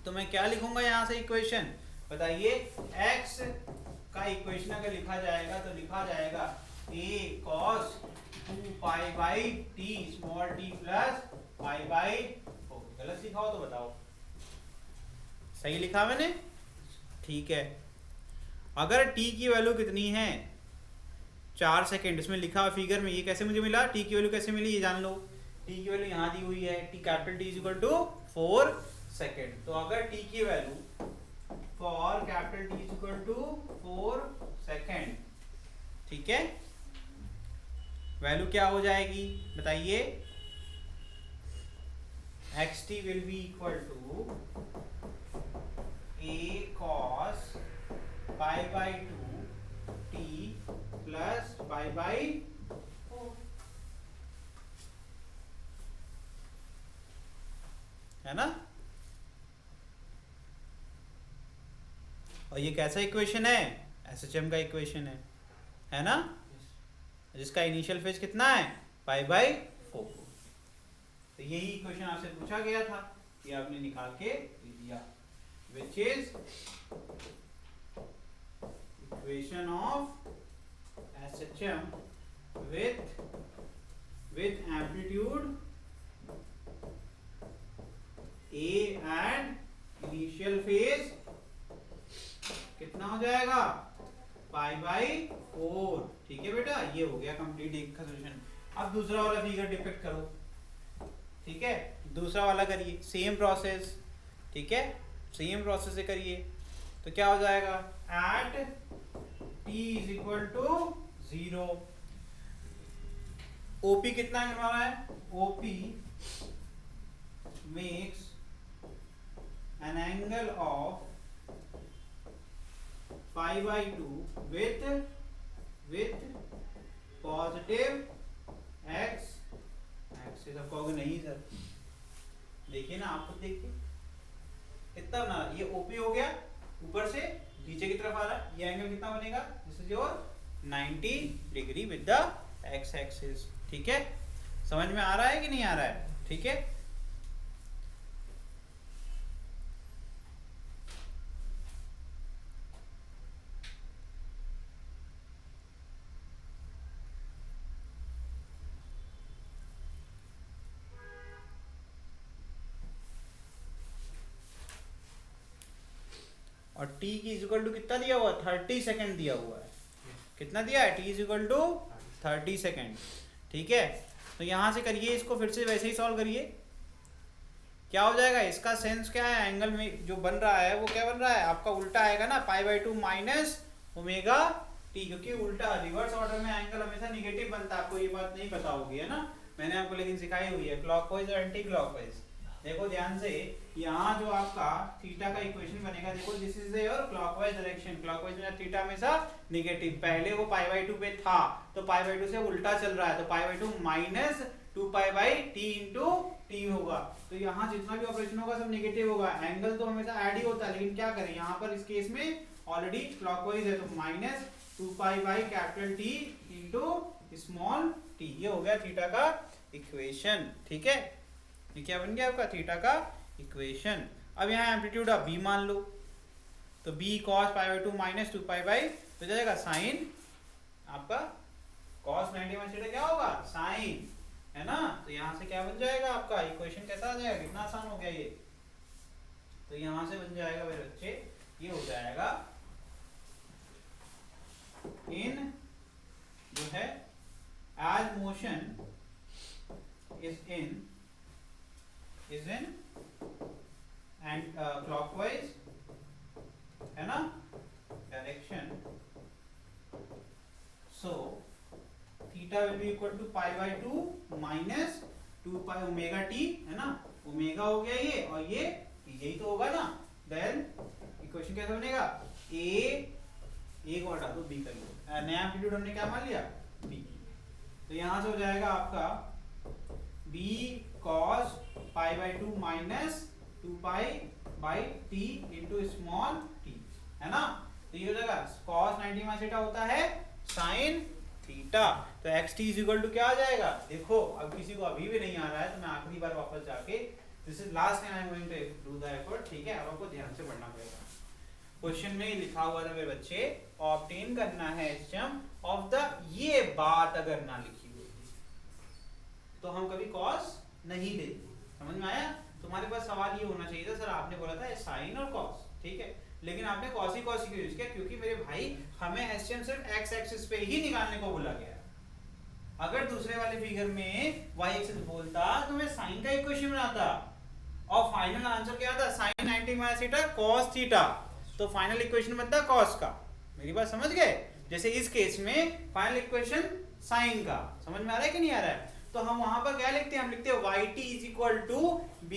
तो मैं क्या लिखूंगा यहाँ से इक्वेशन, बताइए। x का इक्वेशन अगर लिखा जाएगा तो लिखा जाएगा a cos 2 pi by t small t plus pi by 4। गलत लिखा हो तो बताओ, सही लिखा मैंने, ठीक है। अगर t की वैल्यू कितनी है 4 सेकेंड, इसमें लिखा हुआ फिगर में, ये कैसे मुझे मिला, t की वैल्यू कैसे मिली ये जान लो। t की वैल्यू यहाँ दी हुई है, t capital T is equal to 4 second. तो अगर t की value for capital T is equal to 4 second, ठीक है, वैल्यू क्या हो जाएगी बताइए। xt will be equal to a cos pi by 2 t plus pi by 4, है ना। और ये कैसा इक्वेशन है, एसएचएम का इक्वेशन है ना, जिसका इनिशियल फेज कितना है पाई बाई 4। तो यही इक्वेशन आपसे पूछा गया था, ये आपने निकाल के दिया, which is equation of SHM with amplitude A and initial phase कितना हो जाएगा पाई बाई 4, ठीक है बेटा। ये हो गया कंप्लीट एक का सॉल्यूशन। अब दूसरा वाला फिगर डिपिक्ट करो, ठीक है, दूसरा वाला करिए, सेम प्रोसेस, ठीक है, सेम प्रोसेस से करिए। तो क्या हो जाएगा, at t is equal to 0, OP कितना करवाना है, OP makes an angle of pi by 2 with positive x axis. अब कहोगे नहीं सर, देखिए ना, आप खुद देखिए कितना बना, ये OP हो गया, ऊपर से नीचे की तरफ आ रहा है, ये एंगल कितना बनेगा, this is your 90 degree with the x axis, ठीक है। समझ में आ रहा है कि नहीं आ रहा है, ठीक है। और t की इज इक्वल टू कितना दिया हुआ है, 30 सेकेंड दिया हुआ है, कितना दिया है, t is equal to 30 second, ठीक है। तो यहां से करिए इसको, फिर से वैसे ही सॉल्व करिए, क्या हो जाएगा, इसका सेंस क्या है, एंगल में जो बन रहा है वो क्या बन रहा है आपका, उल्टा आएगा ना, पाई बाई 2 माइनस ओमेगा टी, क्योंकि उल्टा रिवर्स ऑर्डर में एंगल हमेशा निगेटिव बनता है, आपको ये बात नहीं पता होगी, है ना, मैंने आपको लेकिन सिखाई हुई है, क्लॉकवाइज और एंटी क्लॉकवाइज। देखो ध्यान से, यहाँ जो आपका थीटा का इक्वेशन बनेगा, देखो this is your clockwise direction, clockwise में थीटा हमेशा नेगेटिव, पहले वो पाई बाई 2 पे था तो पाई बाई 2 से उल्टा चल रहा है, तो पाई by 2 minus 2 pi by T into T होगा। तो यहाँ जितना भी ऑपरेशन होगा सब नेगेटिव होगा, एंगल तो हमेशा ऐड ही होता है, लेकिन क्या करें यहाँ पर इस केस में ऑलरेडी क्लॉकवाइज है, तो minus 2 pi by capital T into small T, ये हो गया थीटा का इक्वेशन, ठीक है। ये क्या बन गया आपका थीटा का इक्वेशन। अब यहाँ एम्पलीट्यूड आप b मान लो, तो b cos pi by 2 minus 2 pi by तो जाएगा साइन आपका cos 90 माइनस थीटा क्या होगा साइन, है ना। तो यहाँ से क्या बन जाएगा आपका इक्वेशन, कैसा आ जाएगा, कितना आसान हो गया ये। तो यहाँ से बन जाएगा मेरे बच्चे, ये हो जाएगा इन जो है as motion is in and clockwise, है ना, direction so theta will be equal to pi by 2 minus 2 pi omega T, है ना, ओमेगा हो गया ये, और ये यही तो होगा ना। देन इक्वेशन कैसे बनेगा, ए को हटा दो, बी कर लो, नया एम्पलीट्यूड हमने क्या मान लिया, बी। तो यहां से हो जाएगा आपका b cos pi by 2 minus 2 pi by t into small t, है ना। तो ये हो जाएगा cos 90 माइनस थीटा होता है sin थीटा। तो xt इज इक्वल टू क्या आ जाएगा, देखो अब किसी को अभी भी नहीं आ रहा है तो मैं आखिरी बार वापस जाके, this is last time I am going to do the effort, ठीक है। अब आपको ध्यान से पढ़ना पड़ेगा। क्वेश्चन में लिखा हुआ था मेरे बच्चे, ऑब्टेन करना है एचएम ऑफ द, ये बात अगर ना लिखी होती तो हम कभी कॉस नहीं लेते, समझ में आया। तुम्हारे पास सवाल ये होना चाहिए था, सर आपने बोला था साइन और कॉस, ठीक है, लेकिन आपने कॉस ही क्यों यूज किया, क्योंकि मेरे भाई हमें एचएम सिर्फ एक्स एक्सिस पे ही निकालने को बोला गया है। अगर दूसरे वाले फिगर में वाई एक्सिस बोलता तो मैं साइन का इक्वेशन बनाता, और फाइनल आंसर क्या था, sine 90 minus theta cos theta, तो फाइनल इक्वेशन बनता कॉस का। मेरी बात समझ गए। जैसे इस केस में फाइनल इक्वेशन साइन का, समझ में आ रहा है कि नहीं आ रहा है। तो हम वहां पर क्या लिखते हैं, हम लिखते हैं yt is equal to b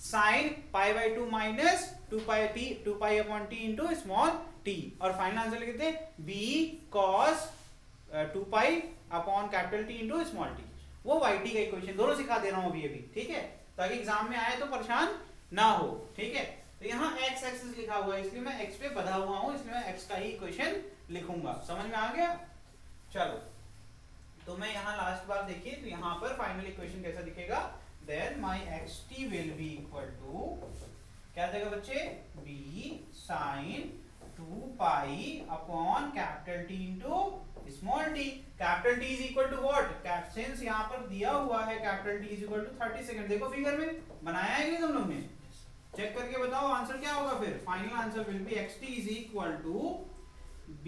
sine pi by 2 minus 2 pi upon t into small t, और फाइनल आंसर लिखते हैं b cos 2 pi upon capital T into small t। वो yt का इक्वेशन दोनों सिखा दे रहा हूं अभी, ठीक है, ताकि एग्जाम में आए तो परेशान ना हो, ठीक है। तो यहाँ x एक्सिस लिखा हुआ है, इसलिए मैं x पे बधा हुआ हूँ, इसलिए मैं x का ही इक्वेशन लिखूंगा, समझ में आ गया। चलो, तो मैं यहाँ लास्ट बार देखिए, तो यहाँ पर फाइनल इक्वेशन कैसा दिखेगा, then my xt will be equal to क्या देगा बच्चे, b sin 2 pi upon capital T into small t। Capital T is equal to what, since यहाँ पर दिया हुआ है capital T is equal to 30 second, देखो फिगर में बनाया है कि तुम लोग ने, चेक करके बताओ आंसर क्या होगा। फिर final answer will be xt is equal to b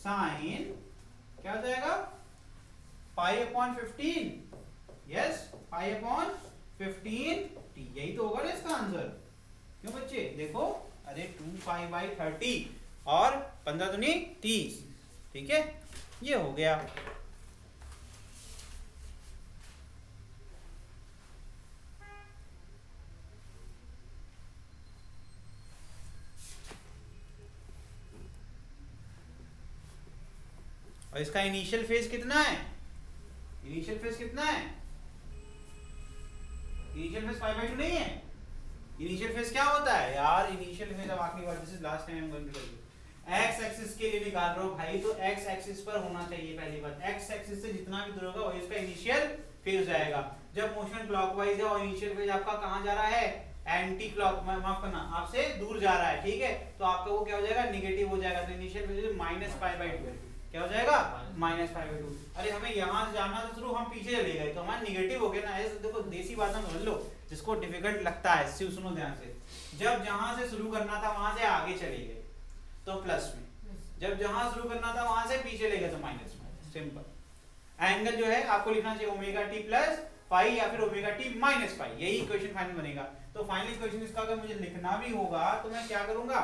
sin क्या हो जाएगा, pi upon 15, yes pi upon 15 t, यही तो होगा ना इसका आंसर। क्यों बच्चे, देखो अरे 2 पाई बाई 30 और 15 दूनी 30, ठीक है, ये हो गया। और इसका इनिशियल फेज कितना है, इनिशियल फेज कितना है, इनिशियल फेज 5/2 नहीं है। इनिशियल फेज क्या होता है यार, इनिशियल फेज, अब आखिरी बार, this is last time I am going to tell you, x axis के लिए निकाल रहा हूं भाई, तो एक्स एक्सिस पर होना चाहिए पहली बात, एक्स एक्सिस से जितना भी दूर होगा वही इसका इनिशियल फेज जाएगा। जब मोशन क्लॉकवाइज है और इनिशियल फेज आपका कहां जा रहा है, एंटी क्लॉक, माफ करना, आपसे दूर जा रहा है, ठीक है, तो आपका वो क्या हो जाएगा, नेगेटिव हो जाएगा। तो इनिशियल फेज -π/2 क्या हो जाएगा, -π/2। अरे हमें यहाँ से जाना तो शुरू, हम पीछे चले गए तो हमारा निगेटिव हो गया ना। ऐसे देखो देसी बात में समझ लो, जिसको डिफिकल्ट लगता है सुनो ध्यान से, जब जहां से शुरू करना था वहां से आगे चले गए तो प्लस में, जब जहां शुरू करना था वहां से पीछे ले गए तो माइनस में, सिंपल। एंगल जो है आपको लिखना चाहिए ओमेगा टी प्लस पाई या फिर ओमेगा टी माइनस पाई, यही इक्वेशन फाइनल बनेगा। तो फाइनल इक्वेशन इसका अगर मुझे लिखना भी होगा तो मैं क्या करूंगा,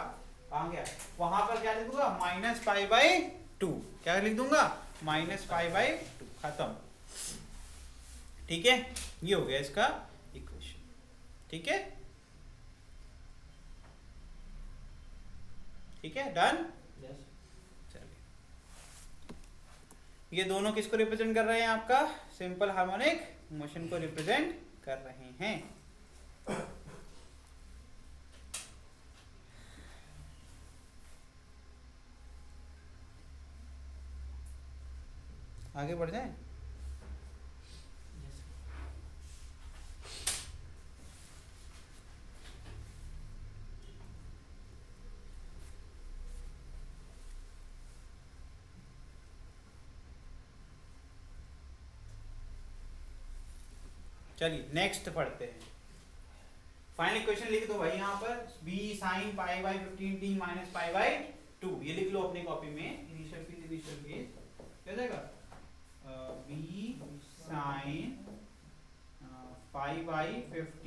कहां गया, वहां पर क्या लिखूंगा, -π/2, क्या लिख दूंगा, -π/2, खत्म, ठीक है, ये हो गया इसका इक्वेशन, ठीक है, ठीक है, डन। ये दोनों किसको रिप्रेजेंट कर रहे हैं, आपका सिंपल हार्मोनिक मोशन को रिप्रेजेंट कर रहे हैं। आगे बढ़ जाए। चलिए नेक्स्ट पढ़ते हैं। फाइनल इक्वेशन लिख दो भाई यहाँ पर, b sin π/15t माइनस π/2, ये लिख लो अपनी कॉपी में, इनिशियल फेज क्या जाएगा, b sin π/15t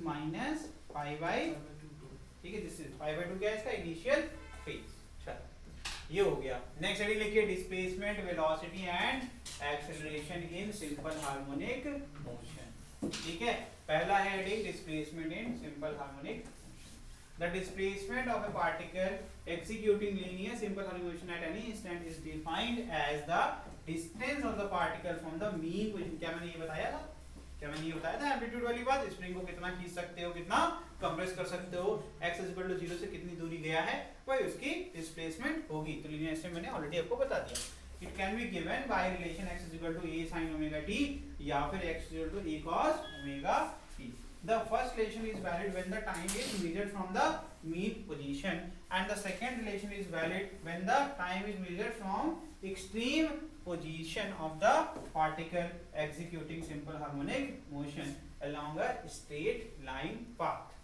माइनस π/2, ठीक है, दिस इज π/2 क्या है इसका इनिशियल फेज। चलो ये हो गया। नेक्स्ट हेडिंग लिखिए displacement velocity and acceleration in simple harmonic motion. ठीक है, पहला है heading displacement in simple harmonic. The displacement of a particle executing linear simple harmonic motion at any instant is defined as the distance of the particle from the mean position। क्या मैंने ये बताया था? क्या मैंने ये बताया था एम्पलीट्यूड वाली बात? स्प्रिंग को कितना खींच सकते हो, कितना कंप्रेस कर सकते हो, x इक्वल टू 0 से कितनी दूरी गया है वही उसकी डिस्प्लेसमेंट होगी। तो लीनियर एस्टिमेट मैंने ऑलरेडी आपको बता दिया। It can be given by relation x equal to a sin omega t या फिर x equal to a cos omega t। The first relation is valid when the time is measured from the mean position, and the second relation is valid when the time is measured from extreme position of the particle executing simple harmonic motion along a straight line path।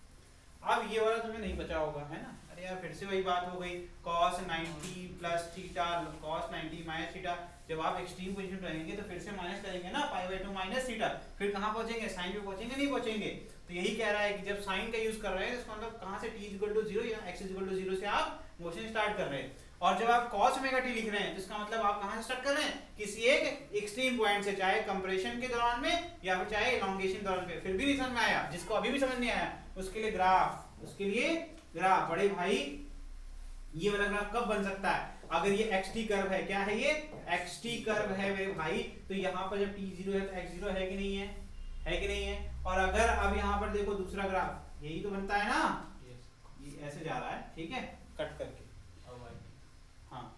अब ये वाला तुम्हें नहीं बचा होगा, है ना? अरे यार फिर से वही बात हो गई, cos 90 plus theta cos 90 minus theta. जब आप एक्सट्रीम पोजीशन पे रहेंगे तो फिर से माइनस करेंगे ना, π/2 माइनस थीटा, फिर कहाँ पहुंचेंगे? साइन पे पहुंचेंगे, नहीं पहुंचेंगे? तो यही कह रहा है कि जब साइन का यूज कर रहे हैं तो इसका मतलब कहाँ से t इक्वल टू 0 या x इक्वल टू 0 से आप मोशन स्टार्ट कर रहे हैं। और जब आप cos ओमेगा t लिख रहे हैं तो इसका मतलब आप कहाँ से स्टार्ट कर रहे हैं? किसी एक एक्सट्रीम पॉइंट से, चाहे कंप्रेशन के दौरान में या फिर चाहे इलॉन्गेशन दौरान पे। फिर भी नहीं समझ में आया, जिसको अभी भी समझ नहीं आया उसके लिए ग्राफ, उसके लिए ग्राफ। बड़े भाई ये वाला ग्राफ कब बन सकता है? अगर ये xt कर्व है, क्या है ये? xt कर्व है मेरे भाई। तो यहाँ पर जब t 0 है तो x 0 है कि नहीं है? है कि नहीं है? और अगर अब यहाँ पर देखो दूसरा ग्राफ, यही तो बनता है ना, ये ऐसे जा रहा है, ठीक है, कट करके। हाँ,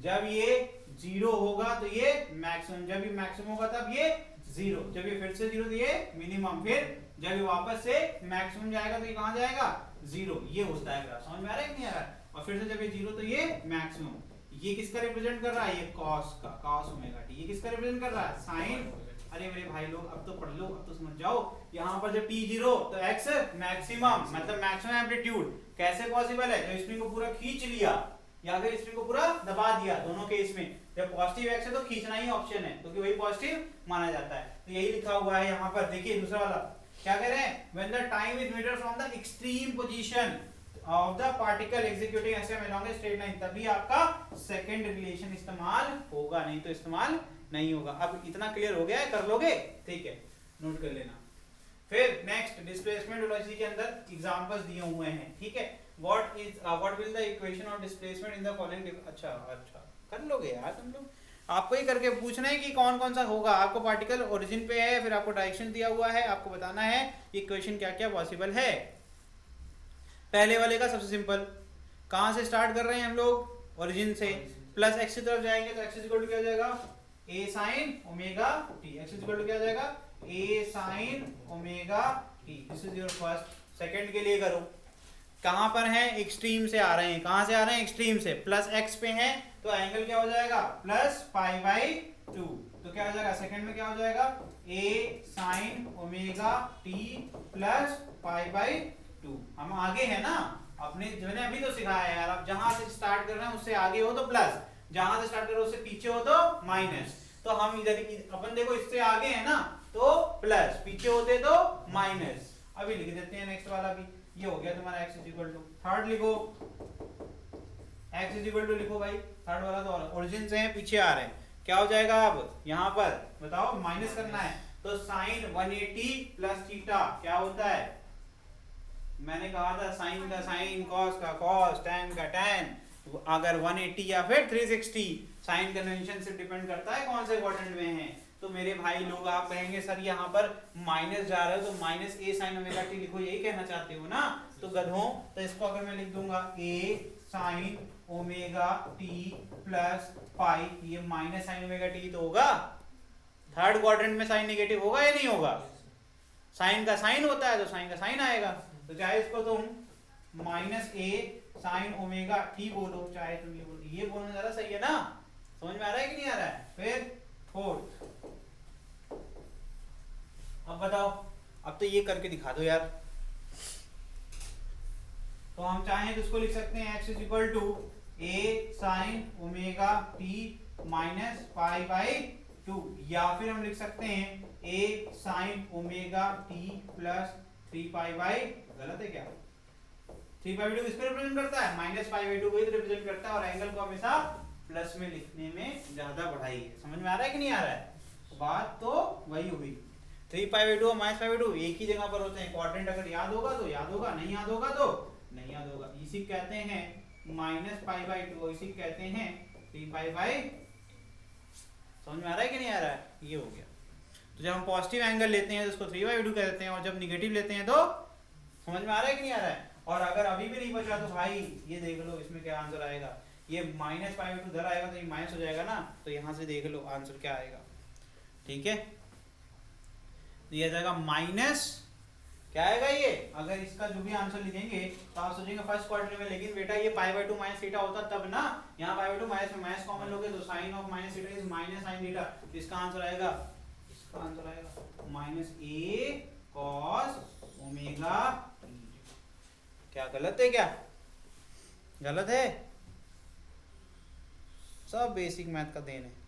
जब ये 0 होगा तो ये मैक्सिमम, जब ये मैक्सिमम होगा तब ये 0, जब ये फिर से 0 तो ये मिनिमम, फिर जब ये वापस से मैक्सिमम जाएगा तो ये कहाँ जाएगा? 0। ये होता है ग्राफ। समझ में आ रहा है कि नहीं आ रहा है? और फिर से जब ये 0 तो ये मैक्सिमम। ये किसका रिप्रेजेंट कर रहा है? ये cos का, cos ओमेगा t। ये किसका रिप्रेजेंट कर रहा है? sin। अरे मेरे भाई लोग अब तो पढ़ लो, अब तो समझ जाओ। यहाँ पर जब t 0 तो x मैक्सिमम, मतलब मैक्सिमम एम्पलीट्यूड। कैसे पॉसिबल है? जब स्प्रिंग को पूरा खींच लिया या फिर स्प्रिंग को पूरा दबा दिया, दोनों केस में जब पॉजिटिव x है तो खींचना ही ऑप्शन है, क्योंकि वही पॉजिटिव माना जाता है। तो यही लिखा हुआ है यहाँ पर। देखिए दूसरा वाला क्या कह रहे हैं? When the time is measured from the extreme position of the particle executing SM along a straight line, तभी आपका सेकंड रिलेशन इस्तेमाल होगा, नहीं तो इस्तेमाल नहीं होगा। अब इतना क्लियर हो गया है? कर लोगे? ठीक है, नोट कर लेना। फिर नेक्स्ट डिस्प्लेसमेंट वेलोसिटी के अंदर एग्जांपल्स दिए हुए हैं, ठीक है। What will the equation of displacement in the following. अच्छा कर लोगे यार तुम लोग। आपको ही करके पूछना है कि कौन कौन सा होगा। आपको पार्टिकल ओरिजिन पे है, फिर आपको डायरेक्शन दिया हुआ है, आपको बताना है इक्वेशन क्या क्या पॉसिबल है। पहले वाले का सबसे सिंपल, कहाँ से स्टार्ट कर रहे हैं हम लोग? ओरिजिन से। प्लस एक्स की तरफ जाएंगे तो एक्स इक्वल टू क्या हो जाएगा? a sin omega t। X equal to क्या हो जाएगा? a sin omega t। This is your first. Second के लिए करो, कहाँ पर है? एक्सट्रीम से आ रहे हैं। कहाँ से आ रहे हैं? एक्सट्रीम से। प्लस x पे है तो एंगल क्या हो जाएगा? प्लस π/2। तो क्या हो जाएगा? सेकंड में क्या हो जाएगा? a sin omega t plus π/2। हम आगे है ना अपने, जो मैंने अभी तो सिखाया है यार। आप जहां से स्टार्ट कर रहे हैं उससे आगे हो तो प्लस, जहां से स्टार्ट कर रहे हो उससे पीछे हो तो माइनस। तो हम इधर अपन देखो इससे आगे है ना तो प्लस, पीछे होते तो माइनस। अभी लिख देते हैं नेक्स्ट वाला भी। ये हो गया तुम्हारा x is equal to, third लिखो, x इज इक्वल टू लिखो भाई। थर्ड वाला तो ओरिजिन से है, पीछे आ रहे हैं, क्या हो जाएगा? अब यहाँ पर बताओ, माइनस करना है तो साइन 180 प्लस थीटा क्या होता है? मैंने कहा था साइन का साइन, कॉस का कॉस, टैन का टैन। अगर 180 या फिर 360, साइन कन्वेंशन से डिपेंड करता है कौन से क्वाड्रेंट में है। तो मेरे भाई लोग आप कहेंगे सर यहाँ पर माइनस जा रहे हो तो minus a sin omega t लिखो, यही कहना चाहते हो ना? तो गधों, तो इसको अगर मैं लिख दूंगा a sin omega t plus पाई, ये माइनस साइन ओमेगा t तो होगा। थर्ड क्वाड्रेंट में साइन नेगेटिव होगा या नहीं होगा? साइन का साइन होता है तो साइन का साइन आएगा। तो चाहे इसको तुम minus a sin omega t बोलो, चाहे तुम ये बोलो, ये बोलना ज्यादा सही है ना? समझ में आ रहा है कि नहीं आ रहा है? फिर फोर्थ, अब बताओ, अब तो ये करके दिखा दो यार। तो हम चाहें तो इसको लिख सकते हैं x is equal to a sin omega t minus π/2, या फिर हम लिख सकते हैं a sin omega t plus 3π/, गलत है क्या? 3 पाई बाई 2 किसको रिप्रेजेंट करता है, माइनस पाई बाई 2 को ही रिप्रेजेंट करता है, और एंगल को हमेशा प्लस में लिखने में ज्यादा बढ़ाई है। समझ में आ रहा है कि नहीं आ रहा है? बात तो वही हुई। 3 पाई बाई 2 और माइनस पाई बाई 2 एक ही जगह पर होते हैं। क्वाड्रेंट अगर याद होगा तो याद होगा, नहीं याद होगा तो नहीं याद होगा। इसी कहते हैं माइनस पाई बाई 2, इसी कहते हैं 3 पाई बाई। समझ में आ रहा है कि नहीं आ रहा है? ये हो गया। तो जब हम पॉजिटिव एंगल लेते हैं तो उसको 3/2 कह देते हैं, और जब निगेटिव लेते हैं तो समझ में आ रहा है कि नहीं आ रहा है? और अगर अभी भी नहीं बचा तो भाई ये देख लो इसमें क्या आंसर आएगा। ये माइनस पाई बाई 2 इधर आएगा तो ये माइनस हो जाएगा ना, तो यहाँ से देख लो आंसर क्या आएगा। ठीक है, तो ये जाएगा माइनस, क्या आएगा ये? अगर इसका जो भी आंसर लिखेंगे तो आप सोचेंगे फर्स्ट क्वाड्रेंट में, लेकिन बेटा ये पाई बाई 2 माइनस थीटा होता तब ना। यहाँ पाई बाई 2 माइनस में माइनस कॉमन लोगे तो sine of minus theta is minus sine theta. इसका आंसर आएगा, इसका आंसर आएगा माइनस ए कॉस ओमेगा। क्या गलत है? क्या गलत है? सब बेसिक मैथ का देन है।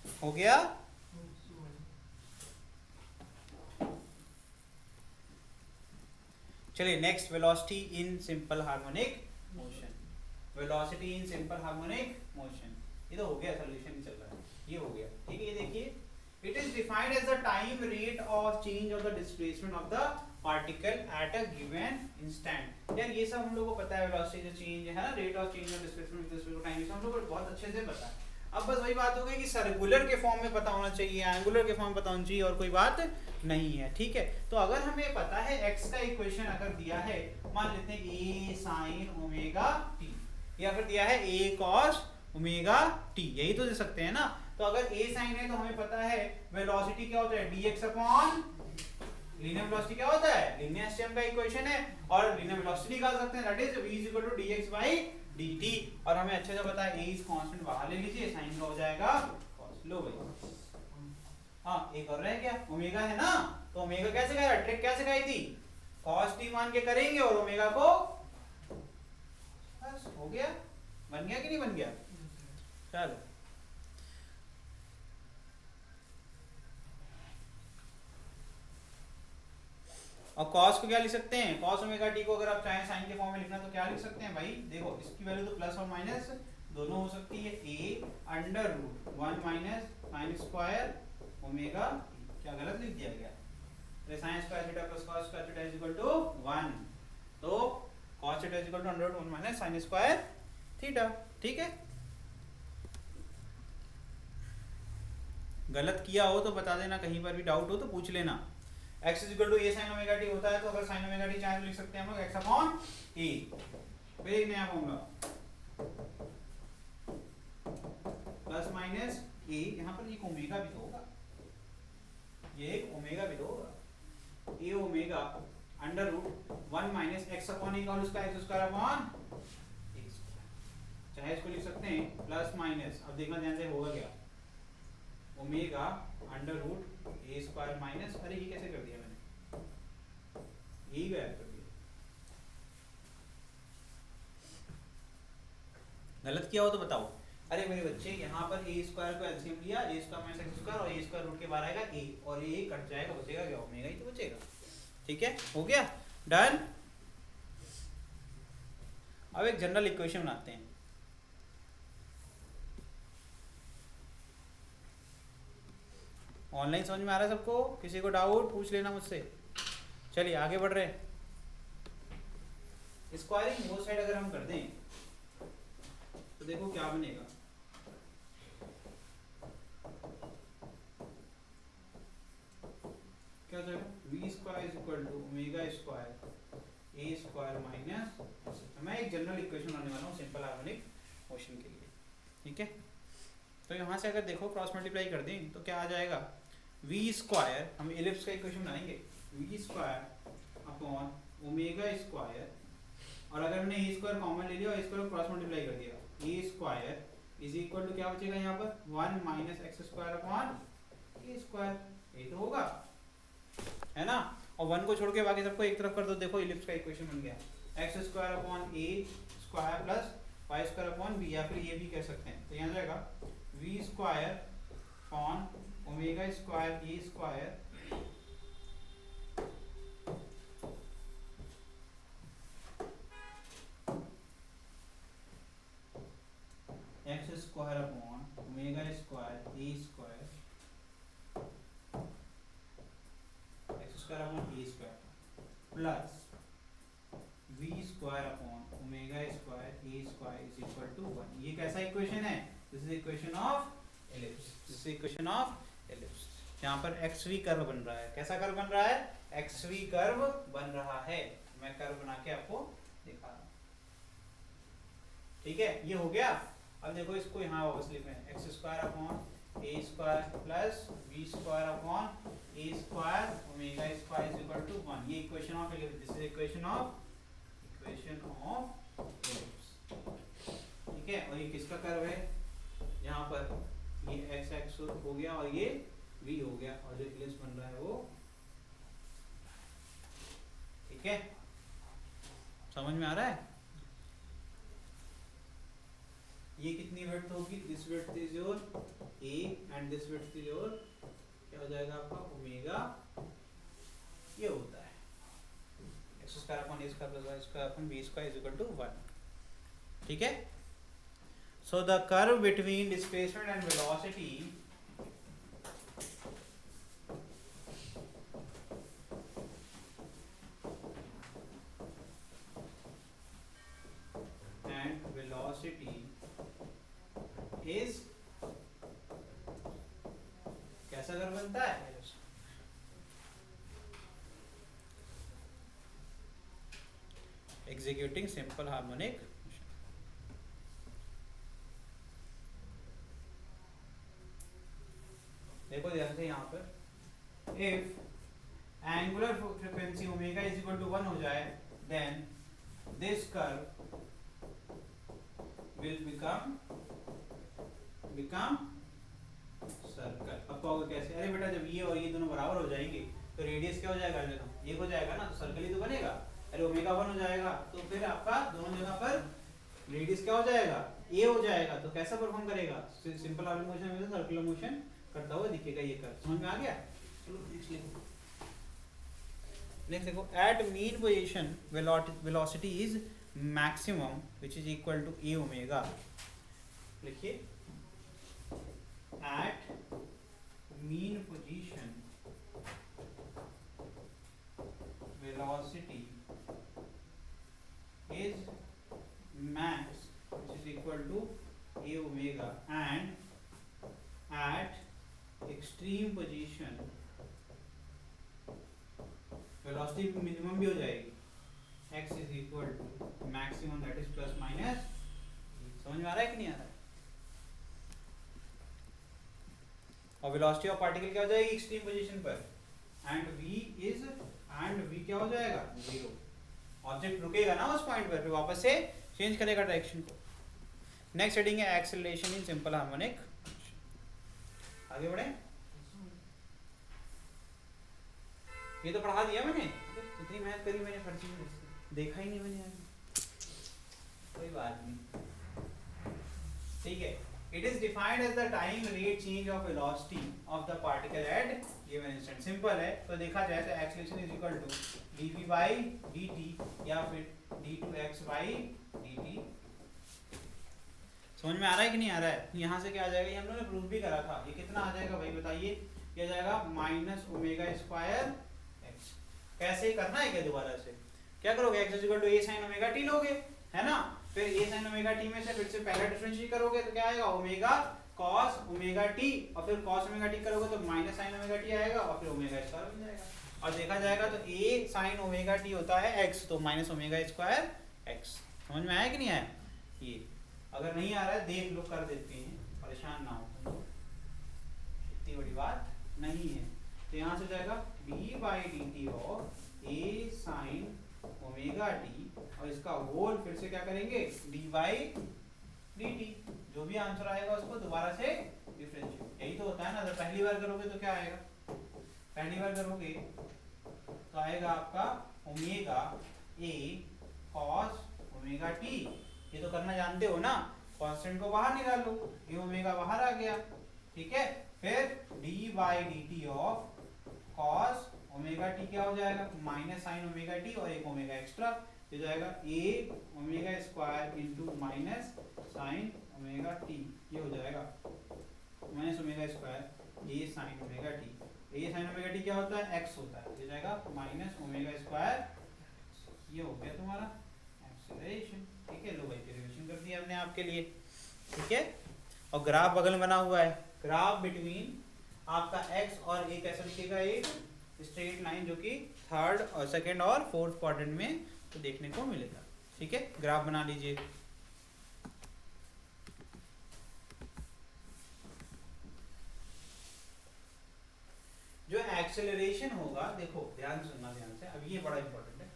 हो गया? चलिए next, velocity in simple harmonic motion. Velocity in simple harmonic motion, ये तो हो गया, सॉल्यूशन ही चल रहा है, ये हो गया। ठीक है, ये देखिए, it is defined as the time rate of change of the displacement of the particle at a given instant. यार ये सब हम लोगों को पता है, वेलोसिटी जो चेंज है ना, rate of change of displacement with respect to time, हम लोगों को बहुत अच्छे से पता है। अब बस वही बात हो गई कि सर्कुलर के फॉर्म में पता होना चाहिए, एंगुलर के फॉर्म में पता होना चाहिए, और कोई बात नहीं है। ठीक है, तो अगर हमें पता है x का इक्वेशन अगर दिया है, मान लेते हैं a sin ओमेगा t, या फिर दिया है a cos ओमेगा t, यही तो दे सकते हैं ना। तो अगर a sin है तो हमें पता है वेलोसिटी क्या होता है, dx अपॉन लीनियर वेलोसिटी क्या होता है, लीनियर सिस्टम का इक्वेशन है, और लीनियर वेलोसिटी निकाल सकते हैं, that is v is equal to dx by dt। और हमें अच्छे से पता है a इज कांस्टेंट बाहर ले लीजिए, साइन का हो जाएगा cos। लो भाई, हाँ एक और रह गया, ओमेगा है ना, तो ओमेगा कैसे करा, ट्रिक क्या सिखाई थी, cos t मान के करेंगे और ओमेगा को, बस हो गया, बन गया कि नहीं बन गया? चलो और cos को क्या लिख सकते हैं, cos ओमेगा t को अगर आप चाहें साइन के फॉर्म में लिखना तो क्या लिख सकते हैं भाई, देखो इसकी वैल्यू तो प्लस और माइनस दोनों हो सकती है, a under root 1 minus sine square omega, क्या गलत लिख दिया गया, sine square theta plus cos square theta is equal to 1, तो cos theta is equal to under root 1 minus sine square theta. ठीक है, गलत किया हो तो बता देना, कहीं पर भी डाउट हो तो पूछ लेना। x is equal to a sin omega t होता है, तो अगर sin ओमेगा t चाहे तो लिख सकते हैं हम लोग x अपॉन a। फिर एक नया फॉर्मूला प्लस माइनस a, यहाँ पर एक ओमेगा भी तो होगा, ये एक ओमेगा भी तो होगा, a omega under root 1 minus x upon a का whole square, x square upon a square, चाहे इसको लिख सकते हैं प्लस माइनस, अब देखना ध्यान से होगा क्या, omega under root a square minus, अरे ये कैसे कर दिया मैंने, यही गायब कर दिया, गलत किया हो तो बताओ। अरे मेरे बच्चे, यहाँ पर a स्क्वायर को एलसीएम लिया, a square minus x square, और a स्क्वायर रूट के बाहर आएगा a, और ये कट जाएगा, बचेगा क्या, ओमेगा ही तो बचेगा। ठीक है, हो गया, डन। अब एक जनरल इक्वेशन बनाते हैं, ऑनलाइन समझ में आ रहा है सबको, किसी को डाउट पूछ लेना मुझसे। चलिए आगे बढ़ रहे हैं। स्क्वायरिंग बोथ साइड अगर हम कर दें तो देखो क्या बनेगा, क्या हो जाएगा, v square is equal to omega square a square minus, मैं एक जनरल इक्वेशन बनाने वाला हूँ सिंपल हार्मोनिक मोशन के लिए, ठीक है। तो यहाँ से अगर देखो क्रॉस मल्टीप्लाई कर दें तो क्या आ जाएगा, v स्क्वायर, हम एलिप्स का इक्वेशन बनाएंगे, v square upon omega square, और अगर हमने a स्क्वायर कॉमन ले लिया और a स्क्वायर क्रॉस मल्टीप्लाई कर दिया, a square is equal to क्या बचेगा यहाँ पर 1 minus x square upon a square, ये तो होगा, है ना। और 1 को छोड़ के बाकी सबको एक तरफ कर दो, देखो इलिप्स का इक्वेशन बन गया, x square upon a square plus y square upon b, या फिर ये भी कह सकते हैं। तो यहाँ जाएगा v square upon omega square a square x square upon omega square a square x square upon a square plus v square upon omega square a square is equal to 1। ये कैसा इक्वेशन है, this is equation of ellipse, this is equation of ellipse. यहाँ पर xv curve बन रहा है, कैसा curve बन रहा है, xv कर्व बन रहा है, मैं कर्व बना के आपको दिखा रहा हूँ, ठीक है। ये हो गया। अब देखो इसको यहाँ वापस लिखना है, x square upon a square plus b square upon a square omega square is equal to 1। ये equation of ellipse, this is equation of ellipse, ठीक है। और ये किसका कर्व है, यहाँ पर ये एक्स एक्स हो गया और ये v हो गया, और जो एलिप्स बन रहा है वो, ठीक है, समझ में आ रहा है। ये कितनी विड्थ होगी, this width is your a and this width is your, क्या हो जाएगा आपका ओमेगा, ये होता है x square upon a square plus y square upon b square is equal to 1, ठीक है। So the curve between displacement and velocity is, कैसा कर्व बनता है, एग्जीक्यूटिंग सिंपल हार्मोनिक मोशन। देखो ध्यान से यहाँ पर, if angular frequency omega is equal to 1 हो जाए, then this curve will become circle. अब कहोगे कैसे, अरे बेटा जब ये और ये दोनों बराबर हो जाएंगे तो रेडियस क्या हो जाएगा, ये हो जाएगा ना, तो सर्कल ही तो बनेगा। अरे ओमेगा 1 हो जाएगा तो फिर आपका दोनों जगह पर रेडियस क्या हो जाएगा, a हो जाएगा, तो कैसा परफॉर्म करेगा, सिंपल हार्मोनिक मोशन में सर्कुलर मोशन करता हुआ दिखेगा ये कर्व। समझ में आ गया, चलो नेक्स्ट लिखो। नेक्स्ट देखो, at mean position velocity is maximum which is equal to a omega. लिखिए, at mean position velocity is max which is equal to a omega, and at extreme position velocity minimum भी हो जाएगी, x is equal to maximum that is plus minus। समझ में आ रहा है कि नहीं आ रहा है। और वेलोसिटी ऑफ पार्टिकल क्या हो जाएगी एक्सट्रीम पोजीशन पर, एंड v क्या हो जाएगा 0। ऑब्जेक्ट रुकेगा ना उस पॉइंट पर, फिर वापस से चेंज करेगा डायरेक्शन को। नेक्स्ट हेडिंग है एक्सेलरेशन इन सिंपल हार्मोनिक। आगे बढ़े, ये तो पढ़ा दिया मैंने, इतनी मेहनत करी मैंने, हर चीज देखा ही नहीं मैंने आगे, कोई बात नहीं, ठीक है। It is defined as the time rate change of velocity of the particle at given instant। Simple है, तो देखा जाए तो acceleration is equal to dv by dt या फिर d2x by dt। समझ में आ रहा है कि नहीं आ रहा है। यहाँ से क्या आ जाएगा, ये हम लोगों ने प्रूव भी करा था, ये कितना आ जाएगा भाई बताइए, ये जाएगा माइनस ओमेगा स्क्वायर एक्स। कैसे करना है क्या, दोबारा से क्या करोगे, x is equal to a sin omega t लोगे, है ना, फिर a sin ओमेगा t में से फिर से पहला डिफरेंशिएट करोगे तो क्या आएगा ओमेगा cos ओमेगा t, और फिर cos ओमेगा t करोगे तो माइनस sin ओमेगा t आएगा, और फिर ओमेगा स्क्वायर बन जाएगा। और देखा जाएगा तो a साइन ओमेगा टी होता है x, तो माइनस ओमेगा स्क्वायर x। समझ में आया कि नहीं आया? ये अगर नहीं आ रहा है देख लो, कर देते हैं, परेशान ना हो, इतनी बड़ी बात नहीं है। तो यहाँ से जाएगा D by D T of A sine omega T, और इसका होल फिर से क्या करेंगे, डी बाई डी टी। जो भी आंसर आएगा उसको दोबारा से डिफरेंशिएट, यही तो होता है ना। जब पहली बार करोगे तो क्या आएगा, पहली बार करोगे तो आएगा आपका omega A cos omega t. ये तो करना जानते हो ना, कांस्टेंट को बाहर निकाल लो, ये ओमेगा बाहर आ गया, ठीक है। फिर D by D T of cos omega t क्या हो जाएगा, माइनस साइन ओमेगा टी और एक ओमेगा एक्स्ट्रा, ये जाएगा a omega square into minus sine omega t, ये हो जाएगा minus omega square a sine omega t. A sine omega t क्या होता है, एक्स होता है, ये जाएगा माइनस ओमेगा स्क्वायर, ये हो गया तुम्हारा एक्सेलरेशन, ठीक है। लो भाई डेरिवेशन कर दिया हमने आपके लिए, ठीक है। और ग्राफ बगल में बना हुआ है, ग्राफ बिटवीन आपका x और a कैसा दिखेगा, एक स्ट्रेट लाइन जो कि थर्ड और सेकंड और फोर्थ क्वाड्रेंट में तो देखने को मिलेगा, ठीक है। ग्राफ बना लीजिए। जो एक्सेलरेशन होगा, देखो ध्यान सुनना ध्यान से, अब ये बड़ा इंपॉर्टेंट है।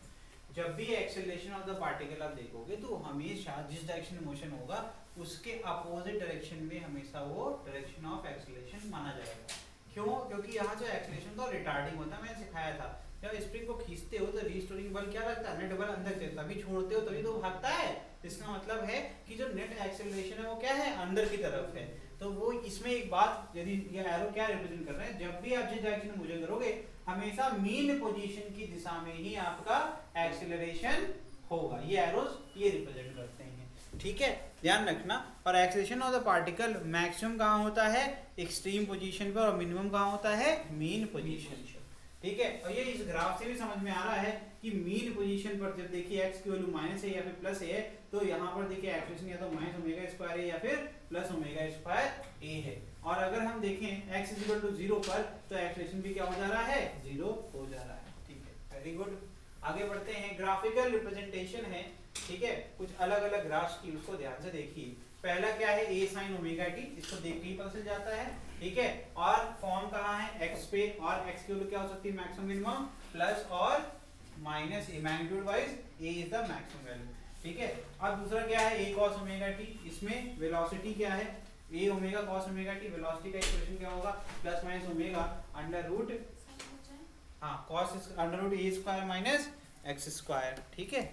जब भी एक्सेलरेशन ऑफ द पार्टिकल आप देखोगे तो हमेशा जिस डायरेक्शन में मोशन होगा उसके अपोजिट डायरेक्शन में हमेशा वो डायरेक्शन ऑफ एक्सेलरेशन माना जाएगा। क्यों? क्योंकि यहाँ जो एक्सेलरेशन का रिटार्डिंग होता है, मैंने सिखाया था, जब स्प्रिंग को खींचते हो तो रिस्टोरिंग बल क्या लगता है, नेट बल अंदर से, तभी छोड़ते हो तभी तो भागता है। इसका मतलब है कि जो नेट एक्सेलरेशन है वो क्या है, अंदर की तरफ है। तो वो इसमें एक बात, यदि ये एरो क्या रिप्रेजेंट कर रहे हैं, जब भी आप जिस डायरेक्शन में मूव करोगे हमेशा मीन पोजीशन की दिशा में ही आपका एक्सेलरेशन होगा। ये एरोस ये रिप्रेजेंट करते हैं, ठीक है, ध्यान रखना। और acceleration of the particle maximum कहाँ होता है, एक्सट्रीम पोजीशन पर, और मिनिमम कहाँ होता है, मीन पोजीशन, ठीक है। और ये इस ग्राफ से भी समझ में आ रहा है कि मीन पोजीशन पर जब देखिए x की वैल्यू माइनस है या फिर प्लस है, तो यहाँ पर देखिए एक्सेलरेशन या तो माइनस ओमेगा स्क्वायर है या फिर प्लस ओमेगा स्क्वायर a है। और अगर हम देखें x इक्वल टू 0 पर तो एक्सेलरेशन भी क्या हो जा रहा है, 0 हो जा रहा है, ठीक है, वेरी गुड। आगे बढ़ते हैं, ग्राफिकल रिप्रेजेंटेशन है, ठीक है, कुछ अलग अलग ग्राफ्स की, उसको ध्यान से देखिए। पहला क्या है, a sin ओमेगा t, इसको देख के ही पता चल जाता है, ठीक है। और फॉर्म कहाँ है, x पे, और x की वैल्यू क्या हो सकती है, मैक्सिमम मिनिमम, प्लस और minus a, magnitude wise a is the maximum value, ठीक है। अब दूसरा क्या है, a cos ओमेगा t, इसमें वेलोसिटी क्या है, a omega cos omega t, velocity का इक्वेशन क्या होगा, plus minus omega under root, हाँ, cos under root a square minus x square, ठीक है।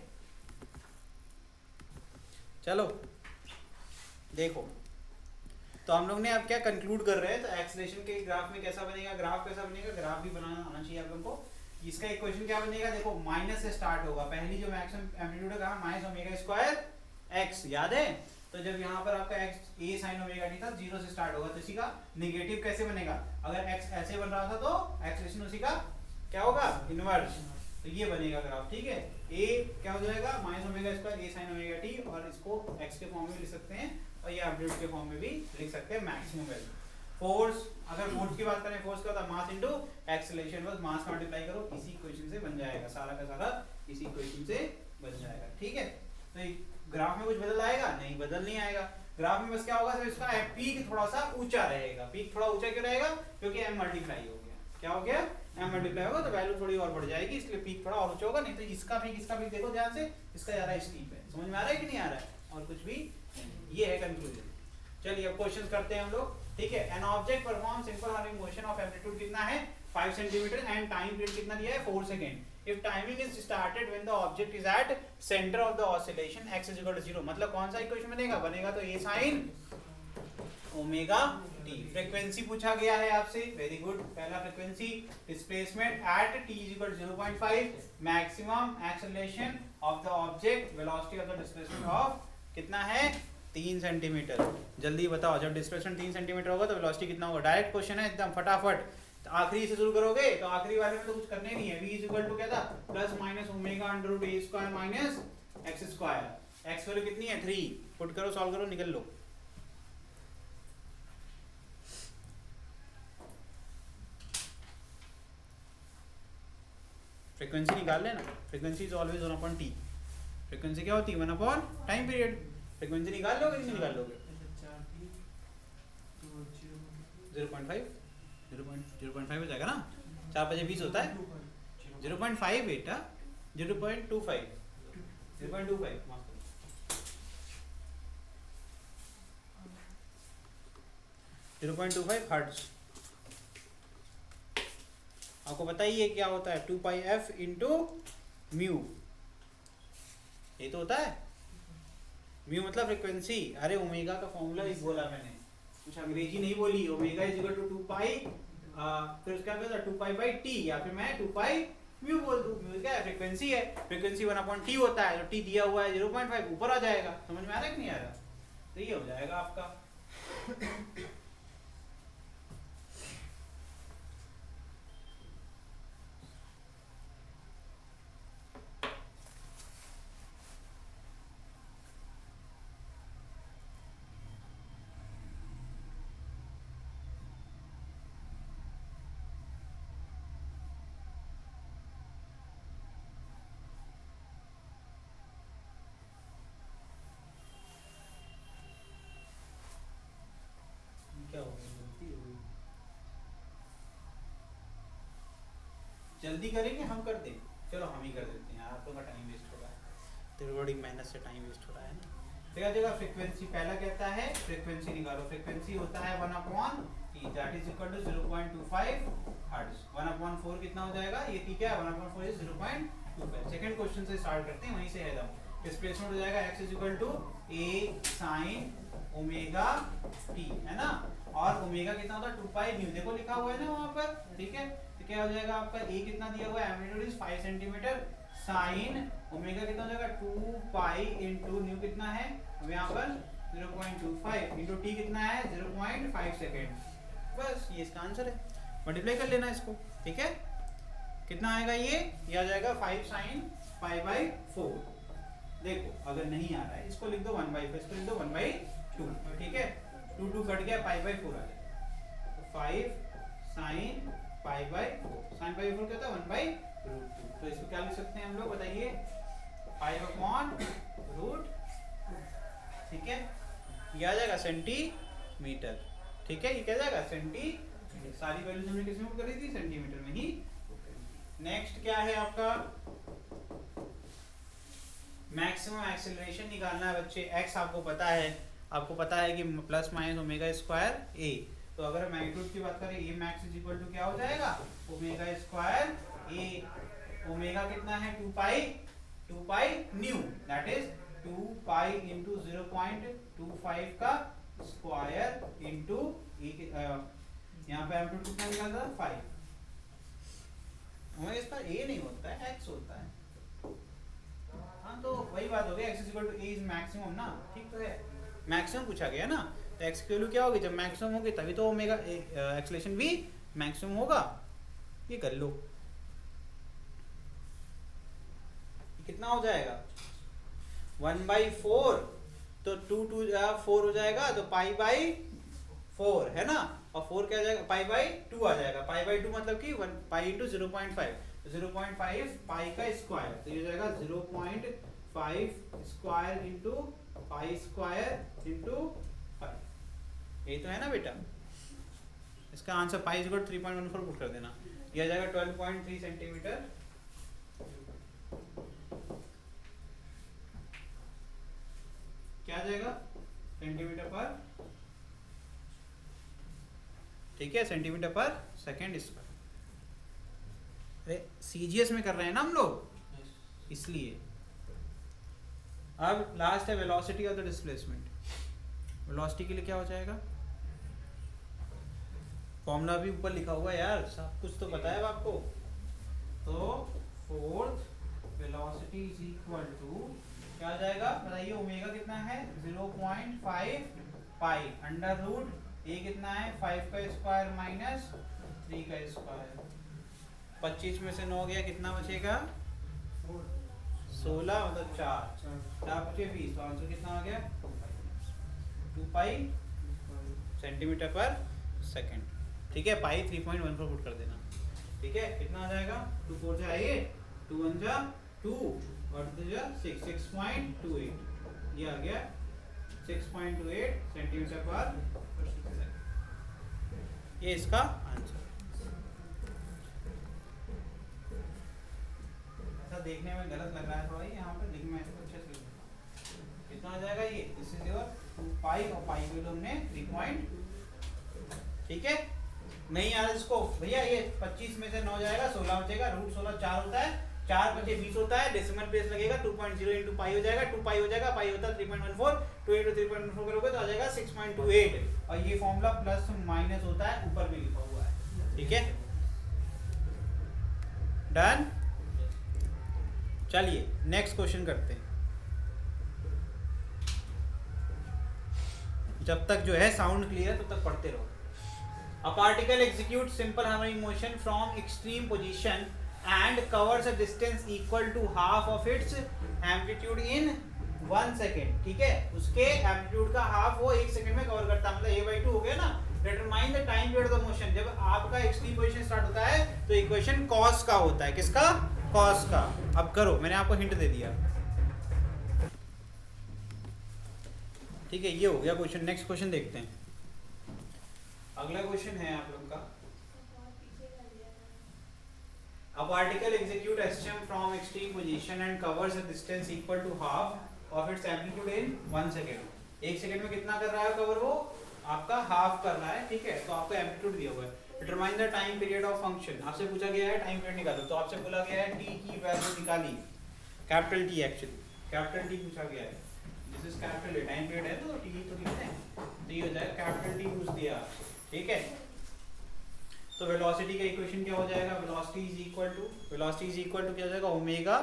चलो देखो, तो हम लोग ने अब क्या कंक्लूड कर रहे हैं, तो एक्सेलरेशन के ग्राफ में कैसा बनेगा, ग्राफ कैसा बनेगा, ग्राफ भी बनाना आना चाहिए आप लोगों को। इसका इक्वेशन क्या बनेगा, देखो माइनस से स्टार्ट होगा, पहली जो मैक्सिमम एम्पलीट्यूड है कहाँ, माइनस ओमेगा स्क्वायर x, याद है। तो जब यहाँ पर आपका x a sin omega t था, 0 से स्टार्ट होगा, तो इसी का नेगेटिव कैसे बनेगा, अगर x ऐसे बन रहा था तो एक्सेलरेशन उसी का क्या होगा, इनवर्स, तो ये बनेगा ग्राफ, ठीक है। a क्या हो जाएगा, minus omega square a sin omega t, और इसको x के फॉर्म में लिख सकते हैं और ये एम्पलीट्यूड के फॉर्म में भी लिख सकते हैं, मैक्सिमम वैल्यू। फोर्स, अगर फोर्स की बात करें, फोर्स का होता है मास इनटू एक्सेलरेशन, बस मास का मल्टीप्लाई करो, इसी इक्वेशन से बन जाएगा, सारा का सारा इसी इक्वेशन से बन जाएगा, ठीक है। तो ग्राफ में कुछ बदल आएगा, नहीं बदल नहीं आएगा। ग्राफ में बस क्या होगा, सिर्फ इसका पीक थोड़ा सा ऊंचा रहेगा। पीक थोड़ा ऊंचा क्यों रहेगा, क्योंकि m मल्टीप्लाई हो गया, क्या हो गया, m मल्टीप्लाई होगा तो वैल्यू थोड़ी और बढ़ जाएगी, इसलिए पीक थोड़ा और ऊंचा होगा। नहीं तो इसका पीक देखो ध्यान से, इसका ज्यादा स्टीप है। समझ में आ रहा है कि नहीं आ रहा है, और कुछ भी नहीं। ये है कंक्लूजन। चलिए अब क्वेश्चन करते हैं हम लोग, ठीक है। An object perform simple harmonic motion of amplitude कितना है, 5 सेंटीमीटर, एंड टाइम पीरियड कितना दिया है, 4 second. If timing is started when the object is at centre of the oscillation x is equal to 0, मतलब कौन सा इक्वेशन बनेगा, बनेगा तो a sin omega t। Frequency पूछा गया है आपसे, वेरी गुड। पहला frequency, displacement at t is equal to 0.5, maximum acceleration of the object, velocity of the displacement of कितना है, 3 सेंटीमीटर। जल्दी बताओ, जब डिस्प्लेसमेंट 3 सेंटीमीटर होगा तो वेलोसिटी कितना होगा, डायरेक्ट क्वेश्चन है एकदम फटाफट। तो आखिरी से शुरू करोगे तो आखिरी वाले में तो कुछ करने नहीं है। v इज इक्वल टू क्या था, plus minus omega under root a square minus x square. x value कितनी है, 3, पुट करो, सॉल्व करो, निकल लो। फ्रीक्वेंसी निकाल लेना, frequency is always 1/t। Frequency क्या होती है 1/, टाइम पीरियड। फ्रीक्वेंसी निकाल लोगे कि नहीं निकाल लोगे? 0.5 0.5 हो जाएगा ना, 4 बजे 20 होता है 0.5 बेटा 0.25 0.25 हर्ट्ज। आपको पता ही है क्या होता है 2πf इंटू म्यू, ये तो होता है म्यू मतलब फ्रिक्वेंसी। अरे ओमेगा का फॉर्मूला ही बोला मैंने, कुछ अंग्रेजी नहीं बोली। ओमेगा इज इक्वल टू 2π, फिर उसका क्या था 2π/t, या फिर मैं 2π म्यू बोल दूं। म्यू क्या है? फ्रिक्वेंसी है। फ्रिक्वेंसी 1/t होता है, तो t दिया हुआ है 0.5, ऊपर आ जाएगा। समझ में आ रहा है कि नहीं आ रहा? तो ये हो जाएगा आपका। क्या हो गया? गलती हो गई। जल्दी करेंगे हम कर दें, चलो हम ही कर देते हैं, आप लोग का टाइम वेस्ट हो रहा है, तेरे बड़ी मेहनत से टाइम वेस्ट हो रहा है ना। क्या जगह फ्रीक्वेंसी पहला कहता है फ्रीक्वेंसी निकालो। फ्रीक्वेंसी होता है 1/t, that is equal to 0.25 hertz. 1/4 कितना हो जाएगा? ये t क्या है? 1/4 इज 0.25। सेकंड क्वेश्चन से स्टार्ट करते हैं, वहीं से है एकदम। डिस्प्लेसमेंट हो जाएगा x is equal to a sin omega t, है ना। और ओमेगा कितना होता है? 2π न्यू, देखो लिखा हुआ है ना वहां पर, ठीक है। तो क्या हो जाएगा आपका a कितना दिया हुआ है? Amplitude is 5 centimetre, sine omega कितना हो जाएगा? 2π इंटू न्यू कितना है अब यहाँ पर? 0.25 इंटू t कितना है? 0.5 सेकेंड। बस ये इसका आंसर है, मल्टीप्लाई कर लेना इसको, ठीक है। कितना आएगा ये आ जाएगा 5 sin π/4। देखो अगर नहीं आ रहा है इसको लिख दो 1/4, इसको लिख दो 1/2, ठीक है। 2 कट गया, π/4 आ जाएगा। तो 5 sin π/4, sin π/4 क्या होता है? 1/√2। तो इसको क्या लिख सकते हैं हम लोग, बताइए? π/√, ठीक है। ये आ जाएगा सेंटीमीटर, ठीक है। ये क्या जाएगा? सेंटीमीटर। सारी वैल्यूज हमने किस में पुट करी थी? सेंटीमीटर में ही। नेक्स्ट क्या है आपका? मैक्सिमम एक्सेलरेशन निकालना है बच्चे। x आपको पता है कि plus minus omega square a। तो अगर मैग्नीट्यूड की बात करें, a max is equal to क्या हो जाएगा? Omega square a। ओमेगा कितना है? 2π न्यू, दैट इज 2π इंटू 0.25 का स्क्वायर इंटू यहाँ पे एम्पलीट्यूड कितना निकल रहा है? 5। ओमेगा स्क्वायर a नहीं होता है, x होता है। हाँ तो वही बात हो गई, x equal to a is maximum ना, ठीक तो है। मैक्सिमम पूछा गया ना, तो x की वैल्यू क्या होगी? जब मैक्सिमम होगी तभी तो ओमेगा एक्सेलरेशन भी मैक्सिमम होगा। ये कर लो, कितना हो जाएगा? 1/4, तो 2 4 हो जाएगा, तो π/4 है ना। और 4 क्या आ जाएगा? π/2 आ जाएगा। π/2 मतलब कि 1π इंटू 0.5, 0.5 पाई का स्क्वायर, तो ये जाएगा 0.5 square into pi square into 5। यही तो है ना बेटा। इसका answer pi is equal 3.14 put कर देना, ये आ जाएगा 12.3 सेंटीमीटर। क्या आ जाएगा? सेंटीमीटर पर, ठीक है, सेंटीमीटर पर सेकेंड स्क्वायर। अरे सीजीएस में कर रहे हैं ना हम लोग, इसलिए। अब लास्ट है velocity of the displacement. Velocity के लिए क्या हो जाएगा? फॉर्मूला भी ऊपर लिखा हुआ है यार, सब कुछ तो पता है आपको। तो fourth velocity is equal to क्या आ जाएगा? बताइए। ओमेगा कितना है? 0.5 पाई अंडर रूट ए कितना है? 5 का स्क्वायर माइनस 3 का स्क्वायर। 25 में से 9 गया, कितना बचेगा? 16, मतलब 4 बचे 20, तो आंसर कितना आ गया? 2π सेंटीमीटर पर सेकंड, ठीक है। पाई 3.14 पुट कर देना, ठीक है। कितना आ जाएगा? 2 4 से आइए 2 1 जा 2 और 2 जा 6, 6.28 ये आ गया 6.28 सेंटीमीटर पर सेकंड। ये इसका आंसर। ऐसा देखने में गलत लग रहा है थोड़ा यहाँ पर, लेकिन मैं इसको अच्छे से कितना आ जाएगा ये, दिस इज योर 2 पाई और पाई को हमने 3 ठीक है। नहीं यार इसको भैया ये 25 में से 9 जाएगा 16 बचेगा, रूट 16 4 होता है, 4 बचे 20 होता है, डेसिमल प्लेस लगेगा 2.0 इंटू पाई हो जाएगा, 2 पाई हो जाएगा, पाई होता है 3.14, 2 इंटू 3.14 करोगे तो आ जाएगा 6.28 और ये फॉर्मूला प्लस माइनस होता है, ऊपर भी लिखा हुआ है, ठीक है। डन। चलिए नेक्स्ट क्वेश्चन करते हैं। जब तक जो है साउंड क्लियर है तब तक पढ़ते रहो। A particle executes simple harmonic motion from extreme position and covers a distance equal to half of its amplitude in 1 second, ठीक है। उसके एम्पलीट्यूड का हाफ वो 1 सेकंड में कवर करता है, मतलब a/2 हो गया ना। Determine the time period of the motion. जब आपका एक्सट्रीम पोजीशन स्टार्ट होता है तो इक्वेशन कॉस का होता है, किसका, कॉस का। अब करो, मैंने आपको हिंट दे दिया, ठीक है। ये हो गया क्वेश्चन। नेक्स्ट क्वेश्चन देखते हैं। अगला क्वेश्चन है आप लोग का, a particle execute STM from extreme position and covers a distance equal to half of its amplitude in 1 second। 1 second में कितना कर रहा है कवर, वो आपका हाफ कर रहा है, ठीक है। तो आपको एम्पलीट्यूड दिया हुआ है। Determine the time period of function. आपसे पूछा गया है टाइम पीरियड निकालो, तो आपसे बोला गया है टी की वैल्यू निकाली, capital T, actually capital T पूछा गया है। This is capital time period है तो टी तो लिखते हैं, टी हो जाएगा कैपिटल टी पूछ दिया, ठीक है। तो वेलोसिटी का इक्वेशन क्या हो जाएगा, वेलोसिटी इज इक्वल टू क्या हो जाएगा, ओमेगा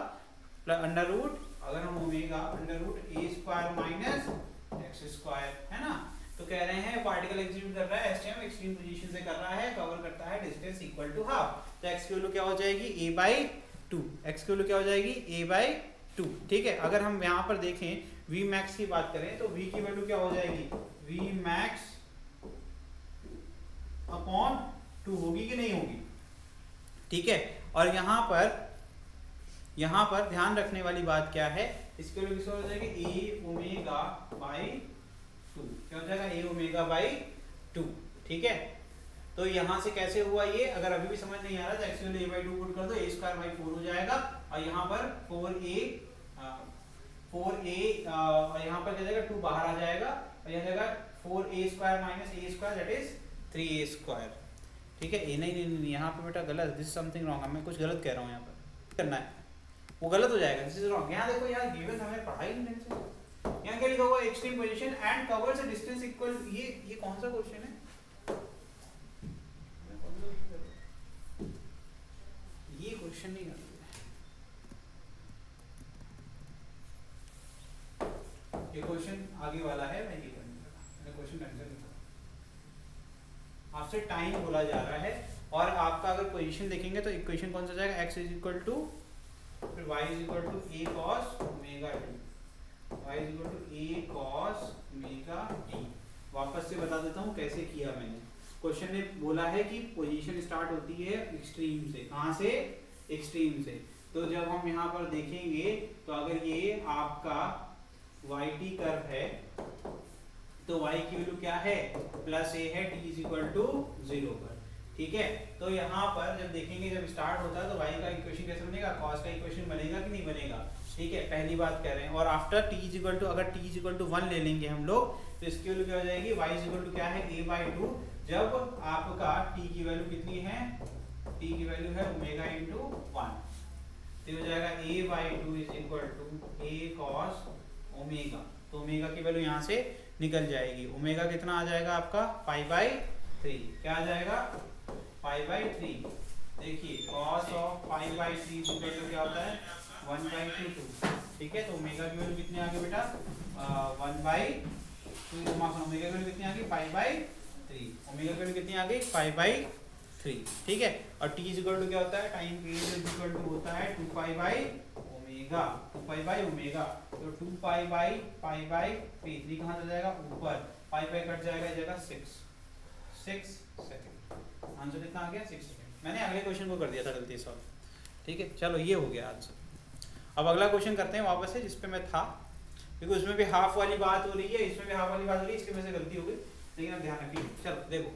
प्लस अंडर रूट, अगर हम ओमेगा अंडर रूट ए स्क्वायर माइनस एक्स स्क्वायर, है ना। तो कह रहे हैं पार्टिकल एग्जीक्यूट कर रहा है एसटीएम एक्सट्रीम पोजीशन से कर रहा है, कवर करता है डिस्टेंस इक्वल टू हाफ। तो एक्स की वैल्यू क्या हो जाएगी, a/2। एक्स की वैल्यू क्या हो जाएगी, a/2, ठीक है। अगर हम यहाँ पर देखें v मैक्स की बात करें तो v की वैल्यू क्या हो जाएगी, v मैक्स अपॉन 2 होगी कि नहीं होगी, ठीक है। और यहाँ पर ध्यान रखने वाली बात क्या है, इसके लिए किस हो जाएगी a ओमेगा बाई 2, क्या हो जाएगा a ओमेगा बाई 2, ठीक है। तो यहाँ से कैसे हुआ ये, अगर अभी भी समझ नहीं आ रहा तो एक्चुअली a/2 पुट कर दो, a स्क्वायर बाई 4 हो जाएगा और यहाँ पर 4a और यहाँ पर क्या जाएगा 2 बाहर आ जाएगा और यहाँ जाएगा 4a square minus a square that is 3a square, ठीक है। नहीं यहाँ पे बेटा गलत, दिस इज समथिंग रॉन्ग, मैं कुछ गलत कह रहा हूँ, यहाँ पर करना है वो गलत हो जाएगा, दिस इज रॉन्ग। यहाँ देखो, यहाँ गिवन हमें पढ़ाई नहीं है, यहाँ क्या लिखा हुआ है, extreme position and covers a distance equal, ये कौन सा क्वेश्चन है, ये क्वेश्चन नहीं करना, ये क्वेश्चन आगे वाला है, मैं ये करने लगा, मैंने क्वेश्चन कैंसिल किया। आपसे टाइम बोला जा रहा है और आपका अगर पोजीशन देखेंगे तो इक्वेशन कौन सा जाएगा, x इज इक्वल टू फिर y is equal to a cos omega t, y is equal to a cos omega t। वापस से बता देता हूँ कैसे किया मैंने। क्वेश्चन ने बोला है कि पोजीशन स्टार्ट होती है एक्सट्रीम से, कहाँ से, एक्सट्रीम से। तो जब हम यहाँ पर देखेंगे तो अगर ये आपका yt कर्व है तो y की वैल्यू क्या है, प्लस a है, t इज इक्वल टू 0 पर, ठीक है। तो यहाँ पर जब देखेंगे, जब स्टार्ट होता है तो y का इक्वेशन कैसे बनेगा, cos का इक्वेशन बनेगा कि नहीं बनेगा, ठीक है, पहली बात कह रहे हैं। और after t is equal to, अगर t इज इक्वल टू 1 ले लेंगे हम लोग तो इसकी वैल्यू क्या हो जाएगी, y इज इक्वल टू क्या है, a/2। जब आपका t की वैल्यू कितनी है, t की वैल्यू है ओमेगा इंटू 1, तो हो जाएगा a/2 is equal to a cos omega. तो ओमेगा की वैल्यू यहाँ से निकल जाएगी, ओमेगा कितना आ जाएगा आपका π/3, क्या आ जाएगा π/3। देखिए cos ऑफ π/3 की वैल्यू क्या होता है 1/2, ठीक है। तो ओमेगा की वैल्यू कितनी आ गई बेटा 1/2, ओमेगा की वैल्यू कितनी आ गई π/3, ओमेगा की वैल्यू कितनी आ गई π/3, ठीक है। और t इज इक्वल टू क्या होता है, time period is equal to होता है 2π/ओमेगा, 2π/ओमेगा। तो 2π/π/3 कहाँ चला जाएगा ऊपर, पाई कट जाएगा, जगह 6 सेकंड। आंसर कितना आ गया 6 सेकंड। मैंने अगले क्वेश्चन को कर दिया था गलती सॉल्व, ठीक है, चलो ये हो गया आंसर। अब अगला क्वेश्चन करते हैं वापस से जिस पे मैं था, क्योंकि उसमें भी हाफ वाली बात हो रही है, इसमें भी हाफ वाली बात हो रही है, इसकी वजह से गलती हो गई, लेकिन अब ध्यान रखिए। चलो देखो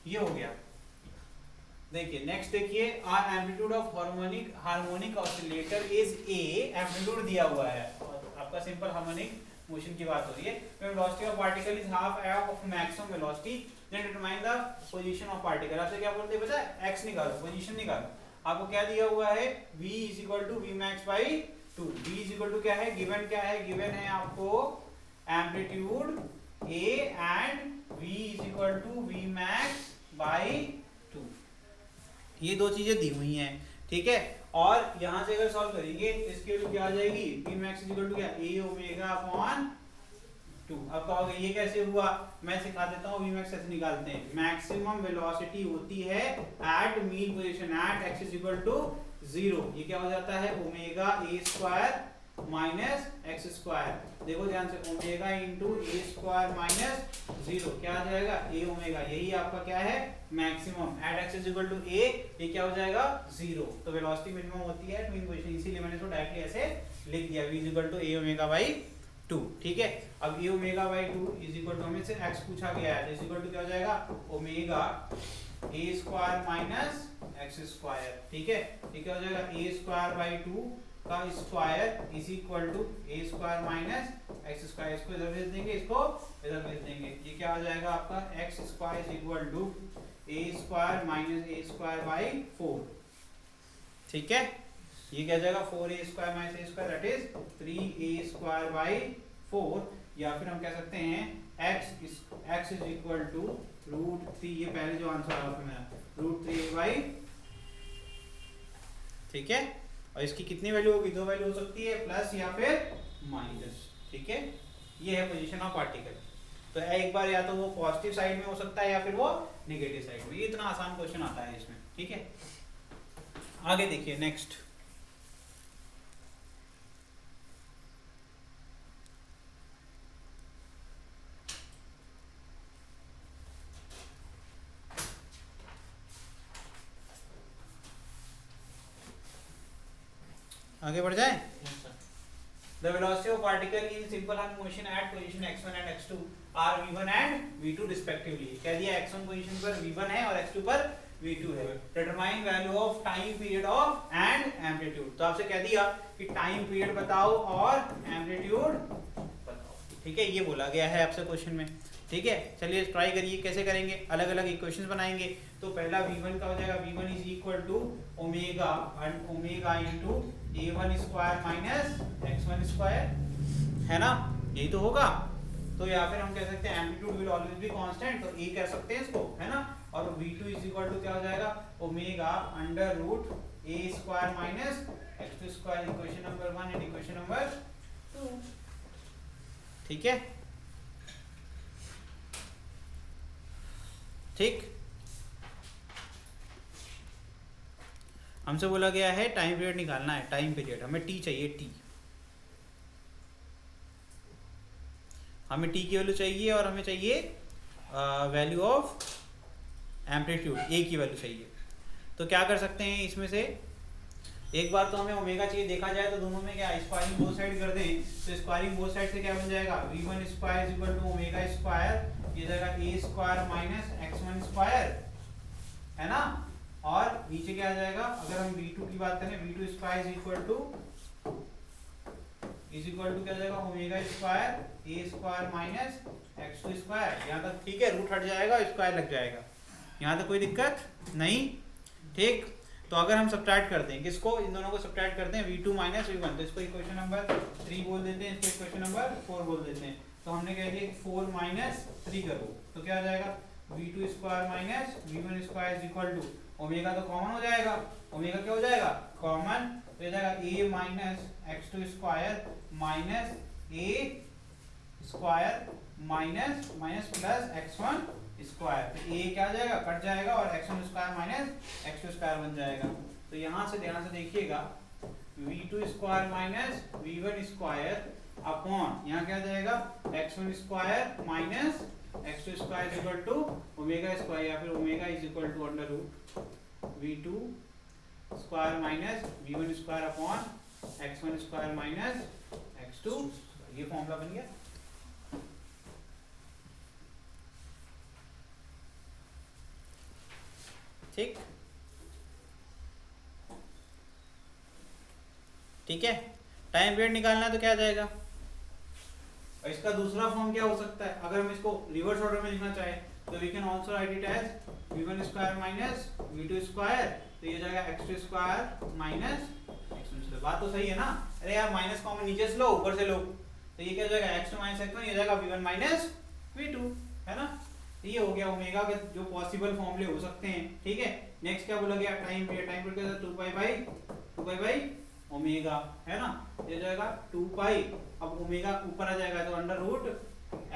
ये हो गया। देखिए नेक्स्ट देखिए, are amplitude of harmonic oscillator is a, amplitude दिया हुआ है और आपका सिंपल हार्मोनिक मोशन की बात हो रही है। Velocity of particle is half of maximum velocity, then determine the position of particle. आपसे क्या बोलते हैं बच्चा, एक्स निकालो, पोजीशन निकालो। आपको क्या दिया हुआ है, v = v max by 2। v = क्या है, गिवन क्या है, गिवन है आपको amplitude a and v = v max by 2। ये दो चीजें दी हुई हैं, ठीक है। और यहां से अगर सॉल्व करेंगे इसके वैल्यू क्या आ जाएगी, v max = क्या, a ओमेगा अपॉन 2। अब कहोगे ये कैसे हुआ, मैं सिखा देता हूँ। v max ऐसे निकालते हैं, मैक्सिमम वेलोसिटी होती है at mean position at x = 0। ये क्या हो जाता है, ओमेगा a² माइनस x²। देखो ध्यान से, ओमेगा इंटू a² - 0 क्या आ जाएगा, a ओमेगा। यही आपका क्या है, मैक्सिमम एट x = a। ये क्या हो जाएगा, 0। तो वेलोसिटी मिनिमम होती है मीन पोजीशन, इसीलिए मैंने इसको डायरेक्टली ऐसे लिख दिया, v = a ओमेगा बाई 2। ठीक है, अब a ओमेगा बाई 2 = हमें से x पूछा गया है, तो इक्वल टू क्या हो जाएगा, ओमेगा a² माइनस x²। ठीक है, ये क्या हो जाएगा, a² बाई 2 का square is equal to a² minus x²। इसको इधर भेज देंगे, इसको इधर भेज देंगे। ये क्या आ जाएगा आपका, x² = a² minus a² by 4। ठीक है, ये क्या जाएगा, 4a² minus a², that is 3a² by 4। या फिर हम कह सकते हैं x = √3, ये पहले जो आंसर आया था √3 बाई। ठीक है, और इसकी कितनी वैल्यू होगी, दो वैल्यू हो सकती है, प्लस या फिर माइनस। ठीक है, ये है पोजीशन ऑफ पार्टिकल। तो एक बार या तो वो पॉजिटिव साइड में हो सकता है या फिर वो नेगेटिव साइड में। ये इतना आसान क्वेश्चन आता है इसमें। ठीक है, आगे देखिए नेक्स्ट। आगे बढ़ जाए। The velocity of particle in simple arc motion at position x1 and x2 are v1 and v2 respectively। कह दिया x1 पोजीशन पर v1 है और x2 पर v2 है। Determine value of time period of and amplitude। तो आपसे कह दिया कि टाइम पीरियड बताओ और एम्पलीट्यूड बताओ। ठीक है, ये बोला गया है आपसे क्वेश्चन में। ठीक है, चलिए ट्राई करिए कैसे करेंगे, अलग अलग इक्वेशंस बनाएंगे। तो पहला v1 का हो जाएगा, v1 = omega into a1² minus x1², है ना, यही तो होगा। तो या फिर हम कह सकते हैं amplitude will always be constant, तो a कह सकते हैं इसको, है ना। और v2 = क्या हो जाएगा, omega √a² minus x²। Equation number 1 and equation number 2। ठीक है, ठीक। हमसे बोला गया है टाइम पीरियड निकालना है, टाइम पीरियड हमें t चाहिए, t हमें t की वैल्यू चाहिए और हमें चाहिए वैल्यू ऑफ एम्पलीट्यूड, a की वैल्यू चाहिए। तो क्या कर सकते हैं इसमें से, एक बार तो हमें ओमेगा चाहिए, देखा जाए तो दोनों में क्या स्क्वायरिंग बोथ साइड कर दें, तो स्क्वायरिंग बोथ साइड से क्या बन जाएगा, v1² = ओमेगा², ये जाएगा a² माइनस x1², है ना। और नीचे क्या आ जाएगा, अगर हम v2 की बात करें, v2² क्या जाएगा, ओमेगा² a² माइनस x2²। यहाँ तक ठीक है, रूट हट जाएगा, स्क्वायर लग जाएगा, यहाँ तक कोई दिक्कत नहीं। ठीक, तो अगर हम सब्ट्रैक्ट करते हैं किसको, इन दोनों को सब्ट्रैक्ट करते हैं, v2 माइनस v1, तो इसको इक्वेशन नंबर 3 बोल देते हैं, इसको इक्वेशन नंबर 4 बोल देते हैं। तो हमने कह दिया 4 माइनस 3 करो, तो क्या आ जाएगा, v2² माइनस v1² = ओमेगा तो कॉमन हो जाएगा, ओमेगा क्या हो जाएगा, कॉमन, तो जाएगा a minus x2² minus a² minus minus plus x1²। तो a क्या आ जाएगा, कट जाएगा और x1² माइनस x2² बन जाएगा। तो यहाँ से ध्यान से देखिएगा, v2² माइनस v1² अपॉन यहाँ क्या आ जाएगा, x1² माइनस x2² = ओमेगा², या फिर omega = v2 square minus v1 square upon x1 square minus x2, ये फॉर्मूला बन गया। ठीक ठीक है। टाइम पीरियड निकालना है तो क्या जाएगा, और इसका दूसरा फॉर्म क्या हो सकता है, अगर हम इसको रिवर्स ऑर्डर में लिखना चाहे तो we can also write it as v1 square minus v2 square, तो ये जाएगा x2 square minus x1 square. बात तो सही है ना, अरे यार माइनस कॉमन नीचे से लो ऊपर से लो, तो ये क्या जाएगा x2 माइनस x1, ये जाएगा v1 माइनस v2, है ना। तो ये हो गया ओमेगा के जो पॉसिबल फॉर्मूले हो सकते हैं। ठीक है, नेक्स्ट क्या बोला गया, टाइम पीरियड क्या था 2 पाई बाई ओमेगा, है ना, ये जाएगा 2 पाई, अब ओमेगा ऊपर आ जाएगा तो under root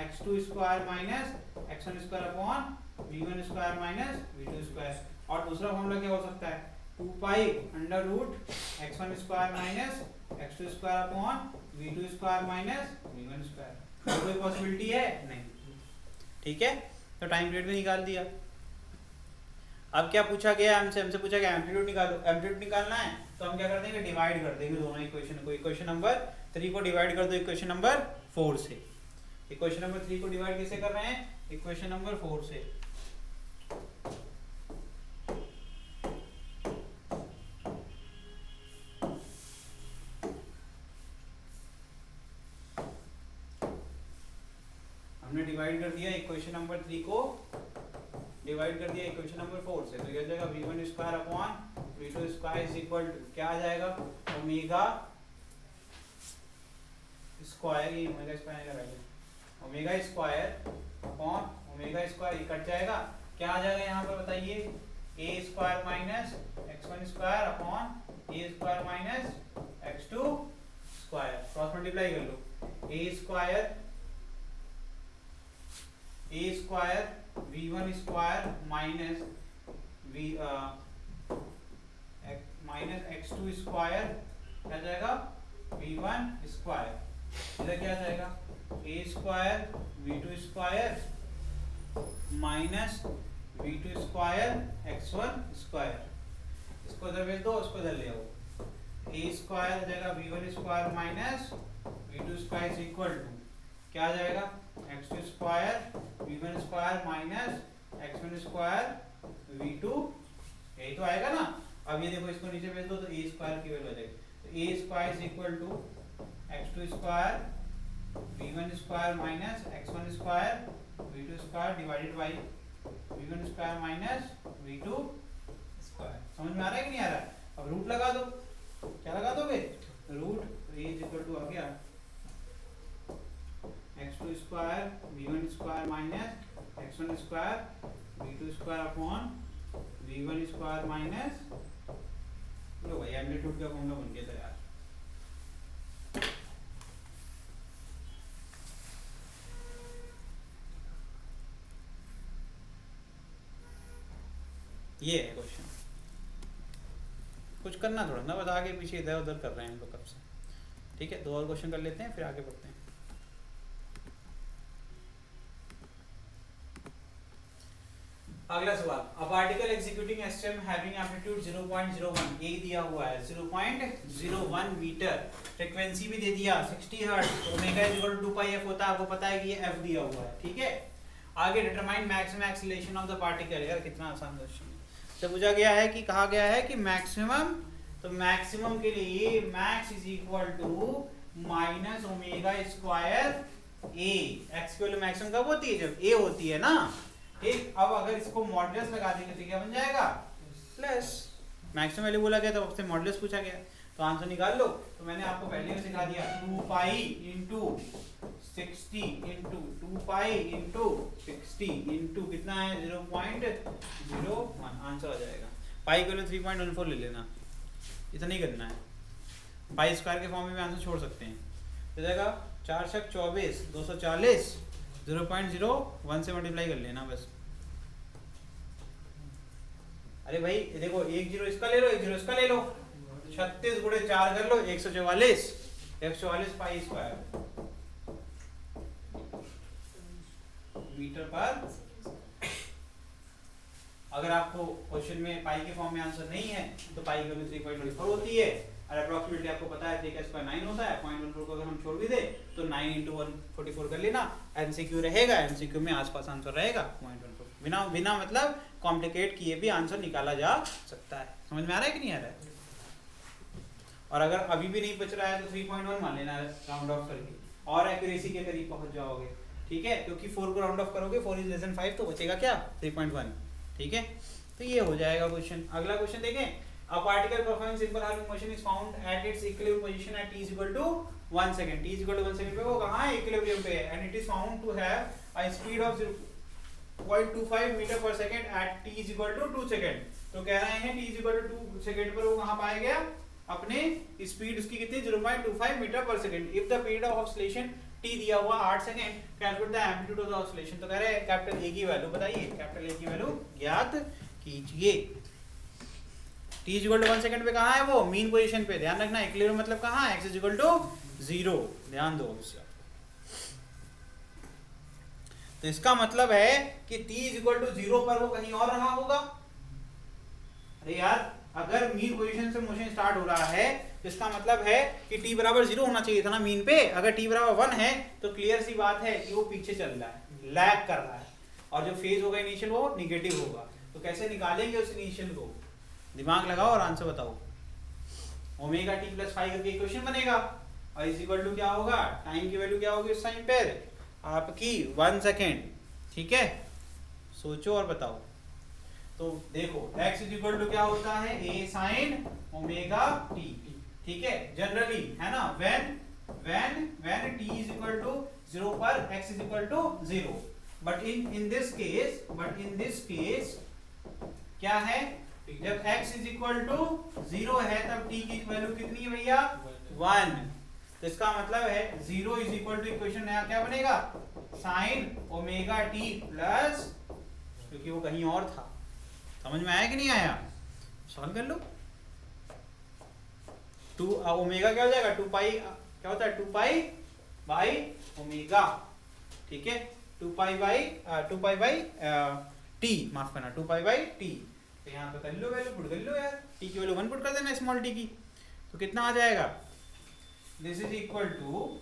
x2 square minus x1 square upon v1 square minus v2 square. और दूसरा फॉर्मूला क्या हो सकता है 2 pi under root x1 square minus x2 square upon v2 square minus v1 square. कोई पॉसिबिलिटी है नहीं। ठीक है, तो टाइम पीरियड भी निकाल दिया। अब क्या पूछा गया हमसे पूछा गया एम्पलीट्यूड निकालो। एम्पलीट्यूड निकालना है तो हम क्या कर देंगे, डिवाइड कर देंगे दोनों इक्वेशन को। इक्वेशन नंबर 3 को डिवाइड कर दो इक्वेशन नंबर 4 से। इक्वेशन नंबर 3 को डिवाइड कैसे कर रहे हैं, इक्वेशन नंबर 4 से। हमने डिवाइड कर दिया इक्वेशन नंबर 3 को, डिवाइड कर दिया इक्वेशन नंबर 4 से, तो यह जाएगा v1 square upon v2 square is equal to क्या आ जाएगा, ओमेगा स्क्वायर, ये ओमेगा स्क्वायर का value, omega square upon omega square, ये कट जाएगा, क्या आ जाएगा यहाँ पर बताइए, a square minus x1 square upon a square minus x2 square, cross multiply कर लो, a square v1 square minus minus x2 square, क्या जाएगा v1 स्क्वायर, इधर क्या जाएगा a square v2 square minus v2 square x1 square, इसको इधर भेज दो, उसको इधर ले आओ, a स्क्वायर जाएगा v1 square minus v2 square is equal to क्या जाएगा x2 square v1 square minus x1 square v2, यही तो आएगा ना। अब ये देखो इसको नीचे भेज दो तो a स्क्वायर की वैल्यू आ जाएगी, तो a square is equal to x2 square v1 square minus x1 square v2 square divided by v1 square minus v2 square. समझ में आ रहा है कि नहीं आ रहा है? अब रूट लगा दो, क्या लगा दोगे, root a is equal to आ गया x2 square v1 square minus x1 square v2 square upon v1 square minus, लो भाई एम्पलीट्यूड का फॉर्मूला बन गया तैयार। ये है क्वेश्चन, कुछ करना थोड़ा ना, बस आगे पीछे इधर उधर कर रहे हैं हम लोग कब से। ठीक है, 2 और क्वेश्चन कर लेते हैं फिर आगे बढ़ते हैं। अगला सवाल, a particle executing STM having amplitude 0.01, ये दिया हुआ है 0.01 मीटर, फ्रीक्वेंसी भी दे दिया 60 hertz, omega is equal to 2 pi f होता है, आपको पता है कि ये f दिया हुआ है। ठीक है, आगे determine maximum acceleration of the particle, यार कितना आसान क्वेश्चन है। तो पूछा गया है कि कहा गया है कि मैक्सिमम, तो मैक्सिमम के लिए max is equal to minus omega square a, x के लिए मैक्सिमम कब होती है, जब a होती है ना। ठीक, अब अगर इसको मॉडुलस लगा देंगे तो क्या बन जाएगा, प्लस, मैक्सिमम वैल्यू बोला गया तो आपसे मॉडुलस पूछा गया, तो आंसर निकाल लो। तो मैंने आपको पहले ही सिखा दिया 2 pi into 60 into 2 pi into 60 into कितना है 0.01, आंसर आ जाएगा। पाई के लिए 3.14 ले लेना, इतना ही करना है, पाई स्क्वायर के फॉर्म में आंसर छोड़ सकते हैं, हो जाएगा 4 छक 24 240, 0.01 से मल्टीप्लाई कर लेना बस। अरे भाई देखो, एक जीरो इसका ले लो, एक जीरो इसका ले लो, 36 गुणे 4 कर लो, 144, 144 पाई स्क्वायर मीटर पर अगर आपको क्वेश्चन में पाई के फॉर्म में आंसर नहीं है तो पाई की वैल्यू 3.24 होती है और अप्रोक्सीमेटली आपको पता है 3 का स्क्वायर 9 होता है। 0.14 को अगर हम छोड़ भी दे तो 9 × 144 कर लेना, एमसीक्यू रहेगा, एमसीक्यू में आसपास आंसर रहेगा 0.14। बिना मतलब कॉम्प्लिकेट किए भी आंसर निकाला जा सकता है। समझ में आ रहा है कि नहीं आ रहा है? और अगर अभी भी नहीं बच रहा है तो 3.1 मान लेना राउंड ऑफ करके और एक्यूरेसी के करीब पहुंच जाओगे, ठीक है, क्योंकि 4 को राउंड ऑफ करोगे 4 = 5 तो बचेगा क्या 3.1, ठीक है। तो ये हो जाएगा क्वेश्चन। अगला क्वेश्चन देखें। A particle performing simple harmonic motion is found at its equilibrium position at t = 1 second। t = 1 second पे वो कहाँ है? इक्विलिब्रियम पे है। And it is found to have a speed of 0.25 metre पर सेकंड at t = 2 सेकंड। तो कह रहे हैं t = 2 सेकंड पर वो कहाँ पाया गया? अपने स्पीड उसकी कितनी 0.25 मीटर पर second. If the period of oscillation t दिया हुआ 8 second, calculate the amplitude of the oscillation. तो कह रहे हैं कैपिटल A की वैल्यू बताइए, कैपिटल A की वैल्यू ज्ञात कीजिए। t = 1 सेकंड पे कहाँ है वो? मीन पोजीशन पे। ध्यान रखना इक्विलिब्रियम मतलब कहाँ है? x = 0। ध्यान दो उससे। तो इसका मतलब है कि t = 0 पर वो कहीं और रहा होगा। अरे यार, अगर मीन पोजीशन से मोशन स्टार्ट हो रहा है तो इसका मतलब है कि t = 0 होना चाहिए था ना मीन पे। अगर t = 1 है तो क्लियर सी बात है कि वो पीछे चल रहा है, लैग कर रहा है, और जो फेज होगा इनिशियल वो निगेटिव होगा। तो कैसे निकालेंगे उस इनिशियल को? दिमाग लगाओ और आंसर बताओ। ओमेगा टी प्लस 5 करके इक्वेशन बनेगा और इज इक्वल टू क्या होगा? टाइम की वैल्यू क्या होगी उस टाइम पर? आपकी 1 सेकेंड, ठीक है। सोचो और बताओ। तो देखो x इज इक्वल टू क्या होता है? a sin ओमेगा t, ठीक है, जनरली है ना। when t is equal to 0 पर x is equal to 0, but in this case क्या है? जब x इज इक्वल टू 0 है तब t की वैल्यू कितनी है भैया? 1। तो इसका मतलब है 0 इज इक्वल टू इक्वेशन नया क्या बनेगा? साइन ओमेगा t प्लस, क्योंकि वो कहीं और था। समझ में आया कि नहीं आया? सॉल्व कर लो। 2 ओमेगा क्या हो जाएगा? 2 पाई क्या होता है? 2 पाई बाई ओमेगा, ठीक है, 2 पाई बाई टी, माफ करना, 2 पाई बाई टी। तो यहाँ पे कर लो वैल्यू, पुट कर लो यार, टी की वैल्यू 1 पुट कर देना स्मॉल टी की। तो कितना आ जाएगा? दिस इज इक्वल टू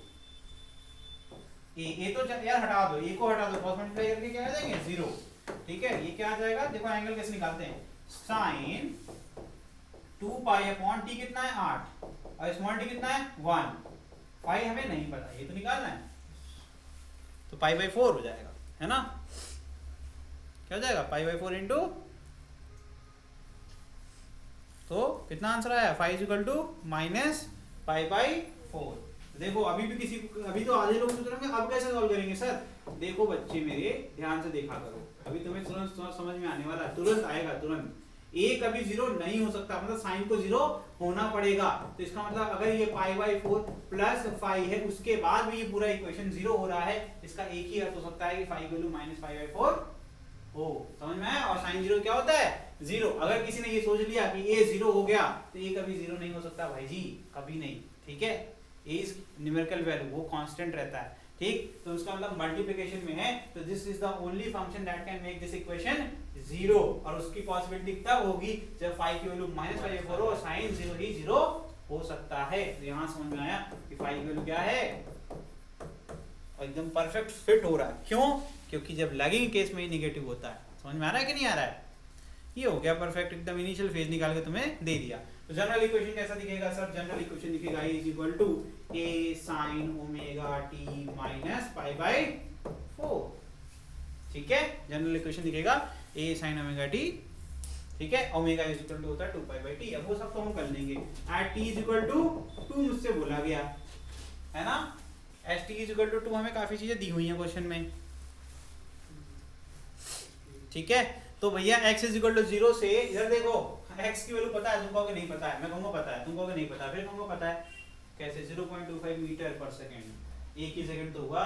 ए तो यार हटा दो, ए को हटा दो, क्रॉस मल्टीप्लाई करके क्या आ जाएंगे? 0, ठीक है। ये क्या आ जाएगा? देखो एंगल कैसे निकालते हैं। साइन 2 पाई अपॉन टी कितना है? 8, और स्मॉल टी कितना है? 1। पाई हमें नहीं पता, ये तो निकालना है। तो पाई बाई 4 हो जाएगा, है ना। क्या हो जाएगा? पाई बाई 4 इंटू, तो कितना आंसर आया? 5 equal to minus pi by 4। देखो अभी तो आधे लोग सोच रहे हैं अब कैसे सॉल्व करेंगे सर। देखो बच्चे मेरे ध्यान से देखा करो, अभी तुम्हें तुरंत समझ में आने वाला, तुरंत आएगा तुरंत। a कभी 0 नहीं हो सकता, मतलब साइन को 0 होना पड़ेगा। तो इसका मतलब अगर ये पाई बाई 4 प्लस 5 है उसके बाद भी ये पूरा इक्वेशन 0 हो रहा है, इसका एक ही अर्थ हो सकता है कि 5 वैल्यू माइनस 5/4 हो। समझ में आया? और साइन 0 क्या होता है? 0। अगर किसी ने ये सोच लिया कि a 0 हो गया तो a कभी 0 नहीं हो सकता भाई जी, कभी नहीं, ठीक है। a इज न्यूमेरिकल वैल्यू, वो कांस्टेंट रहता है, ठीक। तो उसका मतलब मल्टीप्लिकेशन में है, तो this is the only function that can make this equation 0। और उसकी पॉसिबिलिटी तब होगी जब 5 की वैल्यू -5/4 हो और साइन 0 ही 0 हो सकता है। तो यहाँ समझ में आया कि 5 की वैल्यू क्या है, एकदम परफेक्ट फिट हो रहा है। क्यों? क्योंकि जब लैगिंग केस में नेगेटिव होता है। समझ में आ रहा है कि नहीं आ रहा है? ये हो गया परफेक्ट, एकदम इनिशियल फेज निकाल के तुम्हें दे दिया। तो जनरल इक्वेशन कैसा दिखेगा सर? जनरल इक्वेशन दिखेगा a is equal to a sin omega t minus pi by 4, ठीक है। जनरल इक्वेशन दिखेगा a sin ओमेगा t, ठीक है। ओमेगा इज इक्वल टू होता है 2 पाई बाई t। अब वो सब तो हम कर लेंगे। At t is equal to 2 मुझसे बोला गया है ना। At t is equal to 2 हमें काफी चीजें दी हुई हैं क्वेश्चन में, ठीक है। तो भैया x इज इक्वल टू 0 से इधर देखो, x की वैल्यू पता है, तुम कहोगे नहीं पता है, मैं कहूंगा पता है, तुम कहोगे नहीं पता, फिर कहूंगा पता है। कैसे? 0.25 मीटर पर सेकंड। एक ही सेकंड तो हुआ,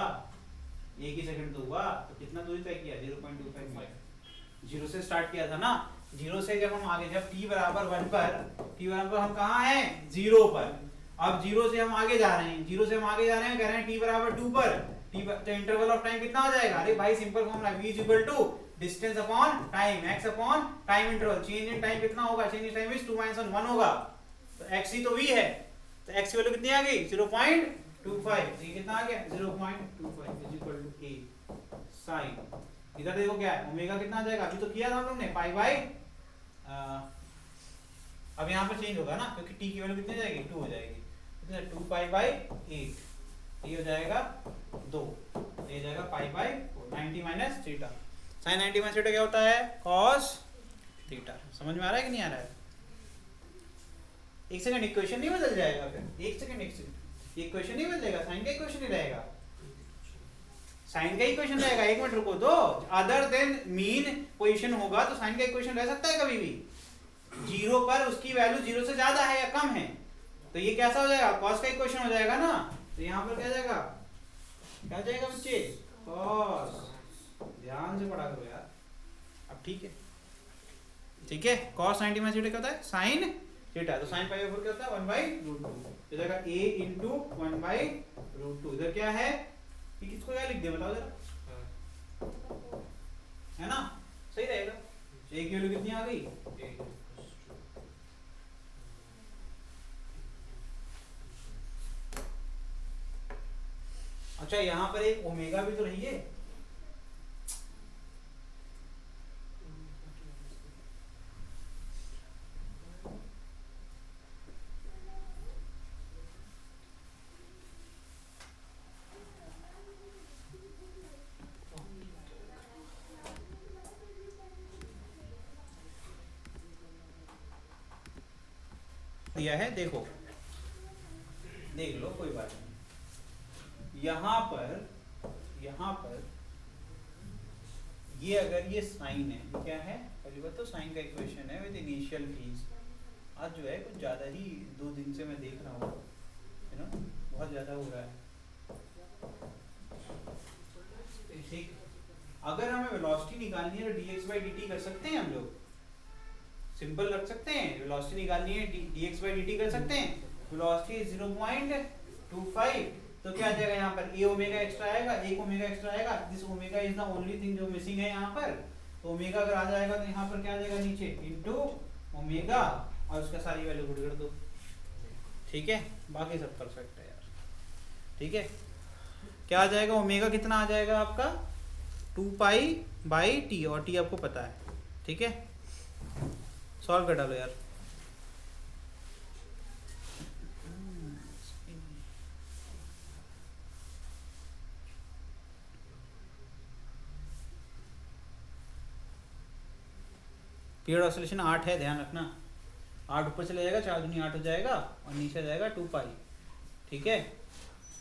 एक ही सेकंड तो हुआ, तो कितना दूरी तय किया? 0.25। 0 से स्टार्ट किया था ना। 0 से जब हम आगे, जब t बराबर 1 पर, t बराबर हम कहाँ हैं? 0 पर। अब 0 से हम आगे जा रहे हैं, 0 से हम आगे जा रहे हैं, कह रहे हैं t बराबर 2 पर। तो इंटरवल ऑफ टाइम कितना हो जाएगा? अरे भाई simple formula v is equal to distance upon time, x upon time interval, change in time कितना होगा, चेंज इन टाइम इज 2 - 1 1 होगा, तो x ही तो v है, तो x की वैल्यू कितनी आ गई 0.25, ये कितना आ गया 0.25 is equal to a sin, इधर देखो क्या है ओमेगा कितना आ जाएगा, अभी तो किया था हम लोग ने पाई बाई, अब यहाँ पर चेंज होगा ना क्योंकि t की वैल्यू कितनी हो जाएगी 2 हो जाएगी, कितना 2 पाई बाई 8, ये हो जाएगा 2, ये जाएगा pi by 90 minus theta, sine 90 minus theta क्या होता है cos थीटा, समझ में आ रहा है कि नहीं आ रहा है? एक सेकंड, इक्वेशन नहीं बदल जाएगा फिर, एक सेकंड ये इक्वेशन नहीं बदलेगा, साइन का इक्वेशन ही रहेगा, साइन का इक्वेशन रहेगा, एक मिनट रुको तो, अदर देन मीन पोजीशन होगा तो साइन का इक्वेशन रह सकता है कभी भी, जीरो पर उसकी वैल्यू जीरो से ज्यादा है या कम है, तो ये कैसा हो जाएगा कॉस का इक्वेशन हो जाएगा ना, तो यहाँ पर क्या जाएगा, क्या जाएगा बच्चे कॉस, ध्यान से पढ़ा करो यार, अब ठीक है, ठीक है, कॉस 90 माइनस थीटा क्या होता है साइन थीटा, तो साइन पाई बाई 4 क्या होता है 1/√2, इधर का a इंटू 1/√2, इधर क्या है, ये किसको क्या लिख दिया बताओ जरा, है ना, सही रहेगा, a की वैल्यू कितनी आ गई, अच्छा यहाँ पर एक ओमेगा भी तो रही है, दिया है, देखो देख लो कोई बात नहीं, यहाँ पर ये अगर ये साइन है, ये क्या है पहली बात तो साइन का इक्वेशन है विद इनिशियल फीस, आज जो है कुछ ज़्यादा ही 2 दिन से मैं देख रहा हूँ, है ना, बहुत ज़्यादा हो रहा है, ठीक, अगर हमें वेलोसिटी निकालनी है तो dx/dt कर सकते हैं हम लोग, सिंपल रख सकते हैं, वेलोसिटी निकालनी है dx/dt कर सकते हैं, वेलोसिटी 0.25, तो क्या आ जाएगा यहाँ पर a ओमेगा एक्स्ट्रा आएगा, एक ओमेगा एक्स्ट्रा आएगा, this omega is the only thing जो मिसिंग है यहाँ पर, तो ओमेगा अगर आ जाएगा तो यहाँ पर क्या आ जाएगा नीचे इनटू ओमेगा और उसका सारी वैल्यू पुट कर दो, ठीक है, बाकी सब परफेक्ट है यार, ठीक है, क्या आ जाएगा ओमेगा कितना आ जाएगा आपका 2 पाई बाई टी, और टी आपको पता है, ठीक है, सॉल्व कर डालो यार, पीरियड ऑसिलेशन 8 है, ध्यान रखना, 8 ऊपर चले जाएगा 4 दूनी 8 हो जाएगा और नीचे जाएगा 2 पाई, ठीक है,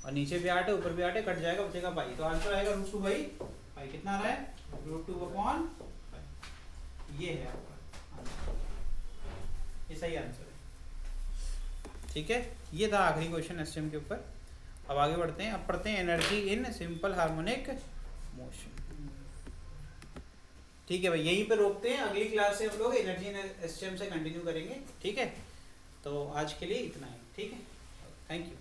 और नीचे भी 8 है ऊपर भी 8 है, कट जाएगा बचेगा पाई, तो आंसर आएगा √2 बाई पाई, कितना आ रहा है √2 अपॉन, ये है आपका आंसर, ये सही आंसर है, ठीक है, ये था आखिरी क्वेश्चन एसटीएम के ऊपर। अब आगे बढ़ते हैं, अब पढ़ते हैं energy in simple harmonic motion, ठीक है भाई, यहीं पे रोकते हैं, अगली क्लास से हम लोग एनर्जी इन एसटीएम से कंटिन्यू करेंगे, ठीक है, तो आज के लिए इतना ही, ठीक है, थैंक यू।